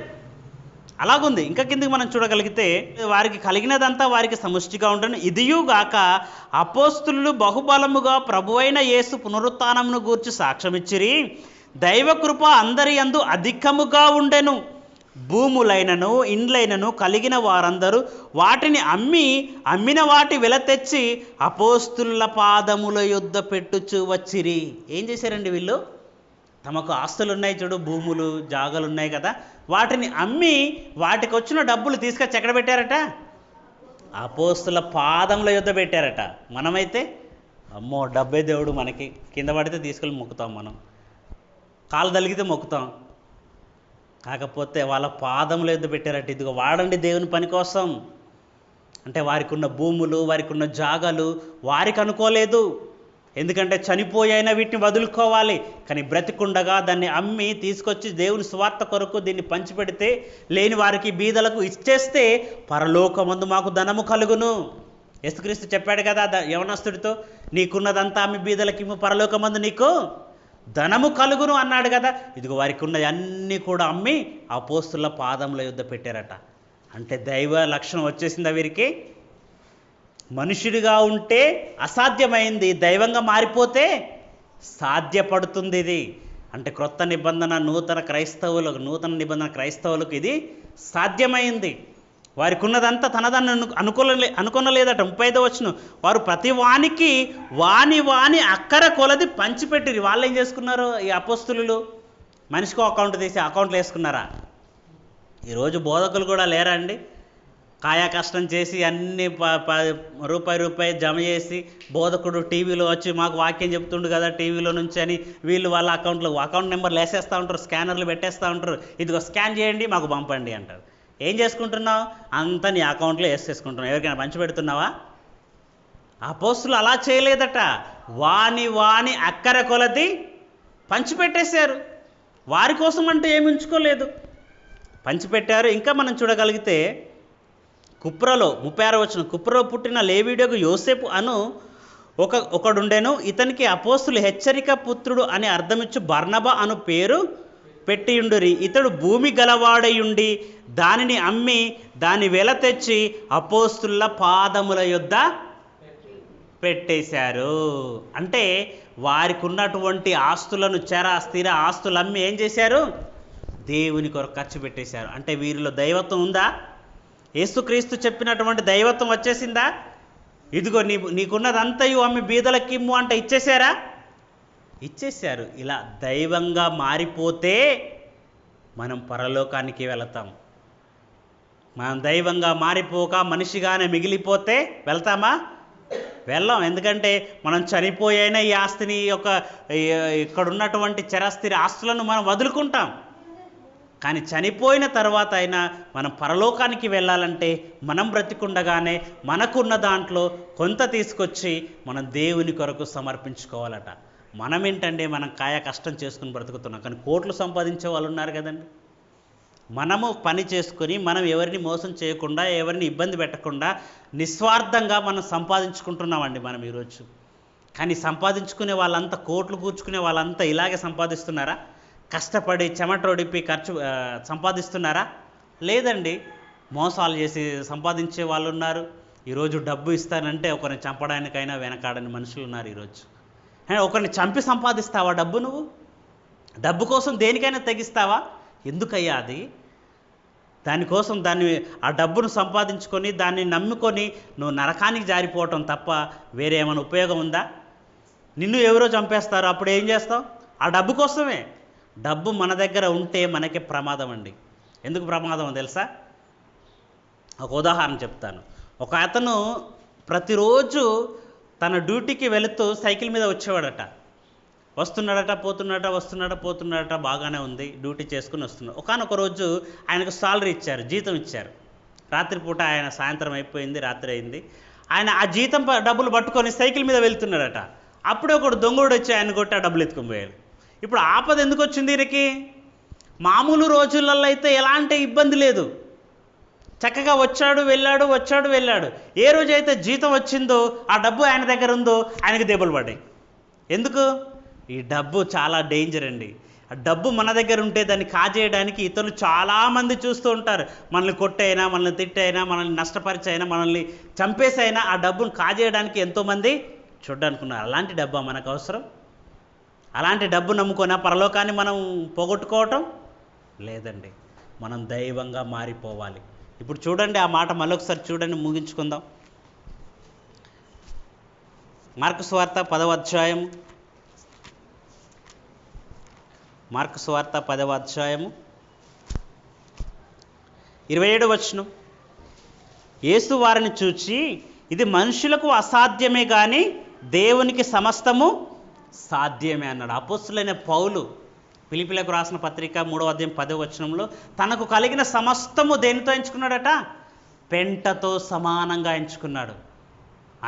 అలాగుంది. ఇంకా కిందకి మనం చూడగలిగితే, వారికి కలిగినదంతా వారికి సముష్టిగా ఉండను, ఇదియుగాక అపోస్తులు బహుబలముగా ప్రభువైన యేసు పునరుత్థానమును గూర్చి సాక్ష్యమిచ్చిరి, దైవకృప అందరి యందు అధికముగా ఉండెను. భూములైనను ఇండ్లైనను కలిగిన వారందరూ వాటిని అమ్మిన వాటి వెల తెచ్చి అపోస్తుల పాదముల యొద్ద పెట్టుచు వచ్చిరి. ఏం చేశారండి వీళ్ళు? తమకు ఆస్తులు ఉన్నాయి చూడు, భూములు జాగాలు ఉన్నాయి కదా, వాటిని అమ్మి వాటికి వచ్చిన డబ్బులు తీసుకొచ్చి ఎక్కడ పెట్టారట? అపోస్తుల పాదముల యొద్ద పెట్టారట. మనమైతే అమ్మో డబ్బే దేవుడు మనకి, కింద పడితే తీసుకెళ్ళి మొక్కుతాం, మనం కాలు తలిగితే మొక్కుతాం. కాకపోతే వాళ్ళ పాదముల యొద్ద పెట్టారట. ఇదిగో వాడండి దేవుని పని కోసం అంటే. వారికి ఉన్న భూములు, వారికి ఉన్న జాగాలు వారికి అనుకోలేదు. ఎందుకంటే చనిపోయినా వీటిని వదులుకోవాలి, కానీ బ్రతికుండగా దాన్ని అమ్మి తీసుకొచ్చి దేవుని స్వార్థ కొరకు దీన్ని పంచిపెడితే, లేని వారికి బీదలకు ఇచ్చేస్తే పరలోకమందు మాకు ధనము కలుగును. యేసుక్రీస్తు చెప్పాడు కదా యవనస్తుడితో, నీకున్నదంతా అమ్మి బీదలకి ఇమ్ము, పరలోకమందు నీకు ధనము కలుగును అన్నాడు కదా. ఇదిగో వారికి ఉన్నది అన్నీ కూడా అమ్మి అపోస్తుల పాదముల యొద్ద పెట్టారట. అంటే దైవ లక్షణం వచ్చేసిందా వీరికి? మనుషుడిగా ఉంటే అసాధ్యమైంది, దైవంగా మారిపోతే సాధ్యపడుతుంది ఇది. అంటే క్రొత్త నిబంధన నూతన నిబంధన క్రైస్తవులకు ఇది సాధ్యమైంది. వారికి ఉన్నదంతా తనదాన్ని అనుకొనలేదట. 35వ వచనం, వారు ప్రతి వానికి వాని అక్కర కొలది పంచిపెట్టిరి. వాళ్ళు ఏం చేసుకున్నారు? ఈ అపోస్తులు మనిషికో అకౌంట్ తీసి అకౌంట్లో వేసుకున్నారా? ఈరోజు బోధకులు కూడా లేరా అండి? కాయా కష్టం చేసి అన్ని రూపాయి జమ చేసి, బోధకుడు టీవీలో వచ్చి మాకు వాక్యం చెప్తుండు కదా టీవీలో నుంచి అని వీళ్ళు వాళ్ళ అకౌంట్ నెంబర్లు వేసేస్తూ ఉంటారు, స్కానర్లు పెట్టేస్తూ ఉంటారు. ఇదిగో స్కాన్ చేయండి మాకు పంపండి అంటారు. ఏం చేసుకుంటున్నావు? అంతా నీ అకౌంట్లో వేసేసుకుంటున్నావు. ఎవరికైనా పంచి పెడుతున్నావా? అపోస్తులు అలా చేయలేదట. వాని అక్కర కొలది పంచిపెట్టేశారు. వారి కోసం అంటే ఏమి ఉంచుకోలేదు, పంచిపెట్టారు. ఇంకా మనం చూడగలిగితే కుప్రలో 36వ వచనం, కుప్రలో పుట్టిన లేవీయుడగు యోసేపు అను ఒకడుండెను. ఇతనికి అపోస్తులు హెచ్చరిక పుత్రుడు అని అర్థమిచ్చు బర్నబా అను పేరు పెట్టియుండురి. ఇతడు భూమి గలవాడయుండి దానిని అమ్మి దాని వెల తెచ్చి అపోస్తుల పాదముల యొద్ద పెట్టేశారు. అంటే వారికి ఉన్నటువంటి ఆస్తులను, స్థిర ఆస్తులు అమ్మి ఏం చేశారు? దేవుని కొరకు ఖర్చు పెట్టేశారు. అంటే వీరిలో దైవత్వం ఉందా? యేసుక్రీస్తు చెప్పినటువంటి దైవత్వం వచ్చేసిందా? ఇదిగో నీకున్నదంతయు అమ్మి బీదలకి ఇమ్ము అంటే ఇచ్చేశారా? ఇచ్చేశారు. ఇలా దైవంగా మారిపోతే మనం పరలోకానికి వెళతాం. మనం దైవంగా మారిపోక మనిషిగానే మిగిలిపోతే వెళ్తామా? వెళ్ళాం. ఎందుకంటే మనం చనిపోయినా ఈ ఆస్తిని ఇక్కడ ఉన్నటువంటి చరస్థిర ఆస్తులను మనం వదులుకుంటాం. కానీ చనిపోయిన తర్వాత అయినా మనం పరలోకానికి వెళ్ళాలంటే మనం బ్రతికుండగానే మనకున్న దాంట్లో కొంత తీసుకొచ్చి మనం దేవుని కొరకు సమర్పించుకోవాలట. మనం ఏంటంటే మనం కాయ కష్టం చేసుకుని బ్రతుకుతున్నాం, కానీ కోట్లు సంపాదించే వాళ్ళు ఉన్నారు కదండి. మనము పని చేసుకొని మనం ఎవరిని మోసం చేయకుండా, ఎవరిని ఇబ్బంది పెట్టకుండా నిస్వార్థంగా మనం సంపాదించుకుంటున్నామండి మనం ఈరోజు. కానీ సంపాదించుకునే వాళ్ళంతా, కోట్లు కూర్చుకునే వాళ్ళంతా ఇలాగే సంపాదిస్తున్నారా? కష్టపడి చెమటొడిపి సంపాదిస్తున్నారా? లేదండి. మోసాలు చేసి సంపాదించే వాళ్ళు ఉన్నారు. ఈరోజు డబ్బు ఇస్తానంటే ఒకరిని చంపడానికైనా వెనకాడని మనుషులు ఉన్నారు ఈరోజు. ఒకరిని చంపి సంపాదిస్తావా డబ్బు? నువ్వు డబ్బు కోసం దేనికైనా తెగిస్తావా? ఎందుకయ్యా అది? దానికోసం ఆ డబ్బును సంపాదించుకొని దాన్ని నమ్ముకొని నువ్వు నరకానికి జారిపోవటం తప్ప వేరే ఏమైనా ఉపయోగం ఉందా? నిన్ను ఎవరో చంపేస్తారు, అప్పుడు ఏం చేస్తావు? ఆ డబ్బు కోసమే. డబ్బు మన దగ్గర ఉంటే మనకి ప్రమాదం అండి. ఎందుకు ప్రమాదం తెలుసా? ఒక ఉదాహరణ చెప్తాను. ఒక అతను ప్రతిరోజు తన డ్యూటీకి వెళుతూ సైకిల్ మీద వచ్చేవాడట. వస్తున్నాడట, పోతున్నాడట, బాగానే ఉంది, డ్యూటీ చేసుకుని వస్తున్నాడు. ఒకానొక రోజు ఆయనకు సాలరీ ఇచ్చారు, జీతం ఇచ్చారు. రాత్రిపూట ఆయన సాయంత్రం అయిపోయింది, రాత్రి అయింది. ఆయన ఆ జీతం డబ్బులు పట్టుకొని సైకిల్ మీద వెళ్తున్నాడట. అప్పుడే ఒకడు దొంగోడు వచ్చి ఆయన కొట్టి ఆ డబ్బులు ఎత్తుకొని పోయాడు. ఇప్పుడు ఆపద ఎందుకు వచ్చింది ఈయనకి? మామూలు రోజులలో అయితే ఎలాంటి ఇబ్బంది లేదు, చక్కగా వచ్చాడు వెళ్ళాడు. ఏ రోజైతే జీతం వచ్చిందో, ఆ డబ్బు ఆయన దగ్గర ఉందో, ఆయనకి దెబ్బలు పడ్డాయి. ఎందుకు? ఈ డబ్బు చాలా డేంజర్ అండి. ఆ డబ్బు మన దగ్గర ఉంటే దాన్ని కాజేయడానికి ఇతరులు చాలామంది చూస్తూ ఉంటారు. మనల్ని కొట్టైనా, మనల్ని తిట్టైనా, మనల్ని నష్టపరిచైనా, మనల్ని చంపేసైనా ఆ డబ్బును కాజేయడానికి ఎంతోమంది చూడ్డానుకున్నారు. అలాంటి డబ్బా మనకు అవసరం? అలాంటి డబ్బు నమ్ముకొని పరలోకాన్ని మనం పోగొట్టుకోవటం లేదండి. మనం దైవంగా మారిపోవాలి. ఇప్పుడు చూడండి, ఆ మాట మళ్ళొకసారి చూడండి, ముగించుకుందాం. మార్కు సువార్త 10వ అధ్యాయం, మార్కు సువార్త 10వ అధ్యాయము 27వ వచనం. యేసు వారిని చూచి, ఇది మనుషులకు అసాధ్యమే కానీ దేవునికి సమస్తము సాధ్యమే అన్నాడు. అపోస్తులైన పౌలు ఫిలిప్పీలకు రాసిన పత్రిక 3వ అధ్యాయం 10వ వచనంలో తనకు కలిగిన సమస్తము దేనితో ఎంచుకున్నాడట? పెంటతో సమానంగా ఎంచుకున్నాడు.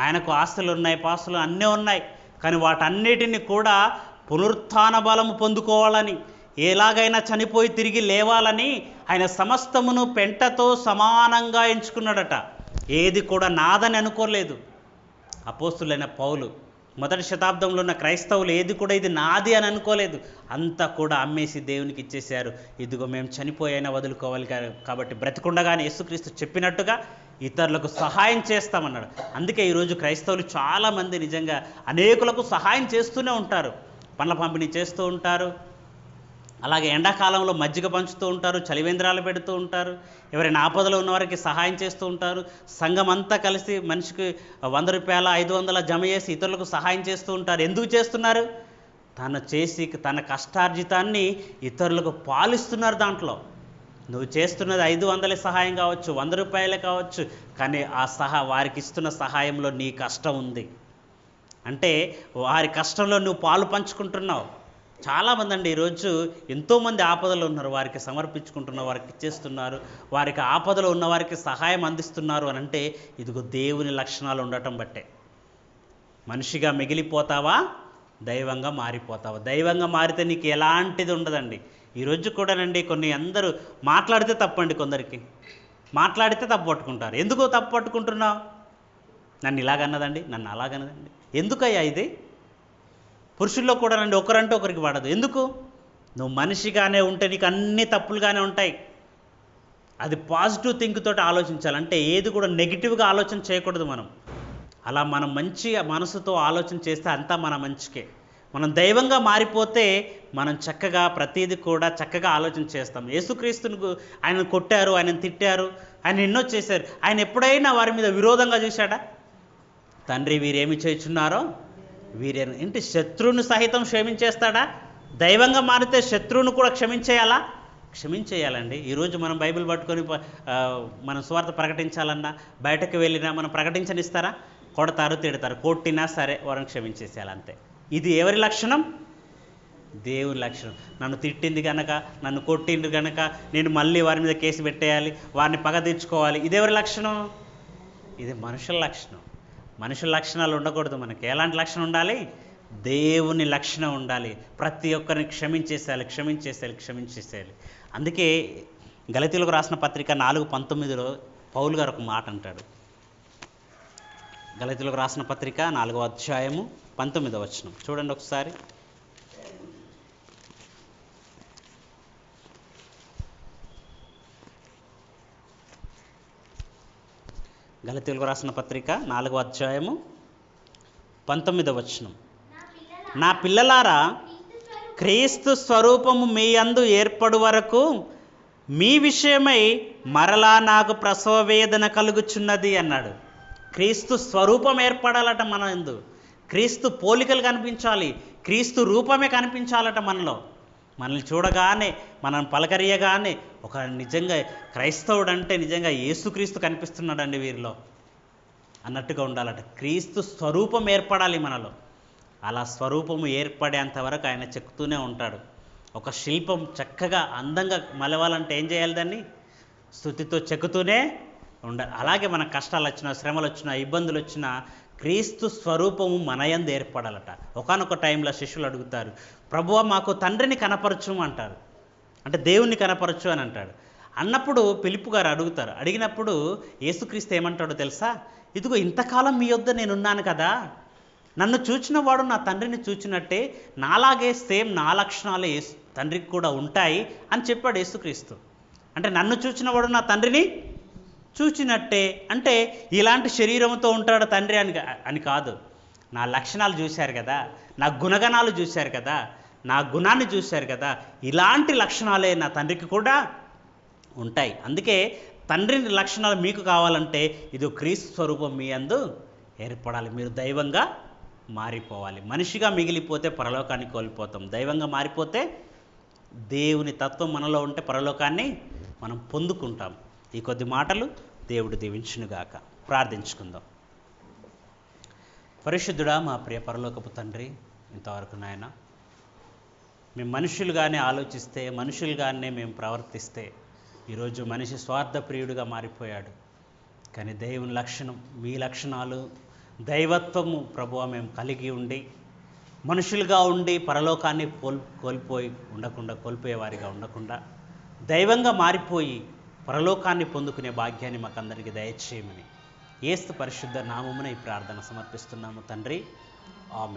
ఆయనకు ఆస్తులు ఉన్నాయి, పాస్తులు అన్నీ ఉన్నాయి. కానీ వాటన్నిటిని కూడా పునరుత్థాన బలము పొందుకోవాలని, ఎలాగైనా చనిపోయి తిరిగి లేవాలని ఆయన సమస్తమును పెంటతో సమానంగా ఎంచుకున్నాడట. ఏది కూడా నాదని అనుకోలేదు. అపోస్తులైన పౌలు, మొదటి శతాబ్దంలో ఉన్న క్రైస్తవులు ఏది కూడా ఇది నాది అని అనుకోలేదు. అంతా కూడా అమ్మేసి దేవునికి ఇచ్చేశారు. ఇదిగో మేము చనిపోయినా వదులుకోవాలి కాబట్టి బ్రతికుండగానే యేసుక్రీస్తు చెప్పినట్టుగా ఇతరులకు సహాయం చేస్తామన్నాడు. అందుకే ఈరోజు క్రైస్తవులు చాలామంది నిజంగా అనేకులకు సహాయం చేస్తూనే ఉంటారు. పండ్ల పంపిణీ చేస్తూ ఉంటారు, అలాగే ఎండాకాలంలో మజ్జిగ పంచుతూ ఉంటారు, చలివేంద్రాలు పెడుతూ ఉంటారు, ఎవరైనా ఆపదలో ఉన్నవారికి సహాయం చేస్తూ ఉంటారు. సంఘం అంతా కలిసి మనిషికి 100 రూపాయల 500 జమ చేసి ఇతరులకు సహాయం చేస్తూ ఉంటారు. ఎందుకు చేస్తున్నారు? తన కష్టార్జితాన్ని ఇతరులకు పాలిస్తున్నారు. దాంట్లో నువ్వు చేస్తున్నది 500 సహాయం కావచ్చు, 100 రూపాయలే కావచ్చు, కానీ వారికి ఇస్తున్న సహాయంలో నీ కష్టం ఉంది. అంటే వారి కష్టంలో నువ్వు పాలు పంచుకుంటున్నావు. చాలామంది అండి ఈరోజు ఎంతోమంది ఆపదలో ఉన్నారు, వారికి సమర్పించుకుంటున్నారు, వారికి ఇచ్చేస్తున్నారు, వారికి ఆపదలో ఉన్న వారికి సహాయం అందిస్తున్నారు అని అంటే ఇదిగో దేవుని లక్షణాలు ఉండటం బట్టే. మనిషిగా మిగిలిపోతావా, దైవంగా మారిపోతావా? దైవంగా మారితే నీకు ఎలాంటిది ఉండదండి. ఈరోజు కూడానండి కొన్ని అందరూ మాట్లాడితే తప్పండి, కొందరికి మాట్లాడితే తప్పు పట్టుకుంటారు. ఎందుకు తప్పు పట్టుకుంటున్నావు? నన్ను ఇలాగన్నదండి, నన్ను అలాగన్నదండి. ఎందుకయ్యా ఇది? పురుషుల్లో కూడానండి ఒకరంటే ఒకరికి పడదు. ఎందుకు? నువ్వు మనిషిగానే ఉంటే నీకు అన్ని తప్పులుగానే ఉంటాయి. అది పాజిటివ్ థింక్ తోటి ఆలోచించాలంటే ఏది కూడా నెగిటివ్గా ఆలోచన చేయకూడదు. అలా మనం మంచిగా మనసుతో ఆలోచన చేస్తే అంతా మన మంచికే. మనం దైవంగా మారిపోతే మనం చక్కగా ప్రతీది కూడా చక్కగా ఆలోచన చేస్తాం. యేసుక్రీస్తును ఆయన కొట్టారు, ఆయన తిట్టారు, ఆయన ఎన్నో చేశారు. ఆయన ఎప్పుడైనా వారి మీద విరోధంగా చూశాడా? తండ్రి వీరేమి చేయుచున్నారో వీరే ఇంటి శత్రువుని సహితం క్షమించేస్తాడా? దైవంగా మారితే శత్రువును కూడా క్షమించేయాలండి. ఈరోజు మనం బైబిల్ పట్టుకొని మనం సువార్త ప్రకటించాలన్నా, బయటకు వెళ్ళినా మనం ప్రకటించనిస్తారా? కొడతారు, తిడతారు, కొట్టినా సరే వారిని క్షమించేసేయాలి, అంతే. ఇది ఎవరి లక్షణం? దేవుని లక్షణం. నన్ను తిట్టింది కనుక, నన్ను కొట్టింది కనుక నేను మళ్ళీ వారి మీద కేసు పెట్టేయాలి, వారిని పగ తీర్చుకోవాలి. ఇది ఎవరి లక్షణం? ఇది మనుషుల లక్షణం. మనుషుల లక్షణాలు ఉండకూడదు. మనకి ఎలాంటి లక్షణం ఉండాలి? దేవుని లక్షణం ఉండాలి. ప్రతి ఒక్కరిని క్షమించేసేయాలి. అందుకే గలతీయులకు రాసిన పత్రిక 4:19 పౌలు గారు ఒక మాట అంటాడు. గలతీయులకు రాసిన పత్రిక 4వ అధ్యాయము 19వ వచనం చూడండి ఒకసారి. గలతీయులకు రాసిన పత్రిక 4వ అధ్యాయము 19వ వచనం. నా పిల్లలారా, క్రీస్తు స్వరూపము మీ యందు ఏర్పడు వరకు మీ విషయమై మరలా నాకు ప్రసవ వేదన కలుగుచున్నది అన్నాడు. క్రీస్తు స్వరూపం ఏర్పడాలట మన యందు. క్రీస్తు పోలికలు కనిపించాలి, క్రీస్తు రూపమే కనిపించాలట మనలో. మనల్ని చూడగానే, మనం పలకరియగానే ఒక నిజంగా క్రైస్తవుడు అంటే నిజంగా యేసుక్రీస్తు కనిపిస్తున్నాడండి వీరిలో అన్నట్టుగా ఉండాలట. క్రీస్తు స్వరూపం ఏర్పడాలి మనలో. అలా స్వరూపము ఏర్పడేంతవరకు ఆయన చెక్కుతూనే ఉంటాడు. ఒక శిల్పం చక్కగా అందంగా మలవాలంటే ఏం చేయాలి? దాన్ని స్తుతితో చెక్కుతూనే ఉండాలి. అలాగే మన కష్టాలు వచ్చినా, శ్రమలు వచ్చినా, ఇబ్బందులు వచ్చినా క్రీస్తు స్వరూపము మన యందు ఏర్పడాలట. ఒకానొక టైంలో శిష్యులు అడుగుతారు, ప్రభువా మాకు తండ్రిని కనపరచు అంటారు. అంటే దేవుణ్ణి కనపరచు అని అంటాడు. అన్నప్పుడు ఫిలిప్పు గారు అడుగుతారు. అడిగినప్పుడు యేసుక్రీస్తు ఏమంటాడో తెలుసా? ఇదిగో ఇంతకాలం మీ యొద్ద నేనున్నాను కదా, నన్ను చూచిన వాడు నా తండ్రిని చూచినట్టే నాలాగే సేమ్ నా లక్షణాలే తండ్రికి కూడా ఉంటాయి అని చెప్పాడు యేసుక్రీస్తు. అంటే నన్ను చూచిన వాడు నా తండ్రిని చూచినట్టే అంటే ఇలాంటి శరీరంతో ఉంటాడు తండ్రి అని కాదు. నా లక్షణాలు చూశారు కదా, నా గుణగణాలు చూశారు కదా, నా గుణాన్ని చూశారు కదా, ఇలాంటి లక్షణాలే నా తండ్రికి కూడా ఉంటాయి. అందుకే తండ్రిని లక్షణాలు మీకు కావాలంటే ఇది క్రీస్తు స్వరూపం మీ యందు ఏర్పడాలి. మీరు దైవంగా మారిపోవాలి. మనిషిగా మిగిలిపోతే పరలోకాన్ని కోల్పోతాం. దైవంగా మారిపోతే దేవుని తత్వం మనలో ఉంటే పరలోకాన్ని మనం పొందుకుంటాం. ఈ కొద్ది మాటలు దేవుడు దీవించునుగాక. ప్రార్థించుకుందాం. పరిశుద్ధుడా, మా ప్రియ పరలోకపు తండ్రి, ఇంతవరకు నాయన మేము మనుషులుగానే ఆలోచిస్తే, మనుషులుగానే మేము ప్రవర్తిస్తే ఈరోజు మనిషి స్వార్థప్రియుడిగా మారిపోయాడు. కానీ దేవుని లక్షణం, మీ లక్షణాలు, దైవత్వము ప్రభువా మేము కలిగి ఉండి మనుషులుగా ఉండి పరలోకాన్ని కోల్పోయేవారిగా ఉండకుండా దైవంగా మారిపోయి పరలోకాన్ని పొందుకునే భాగ్యాన్ని మాకందరికీ దయచేయమని యేసు పరిశుద్ధ నామమున ఈ ప్రార్థన సమర్పిస్తున్నాము తండ్రి. ఆమేన్.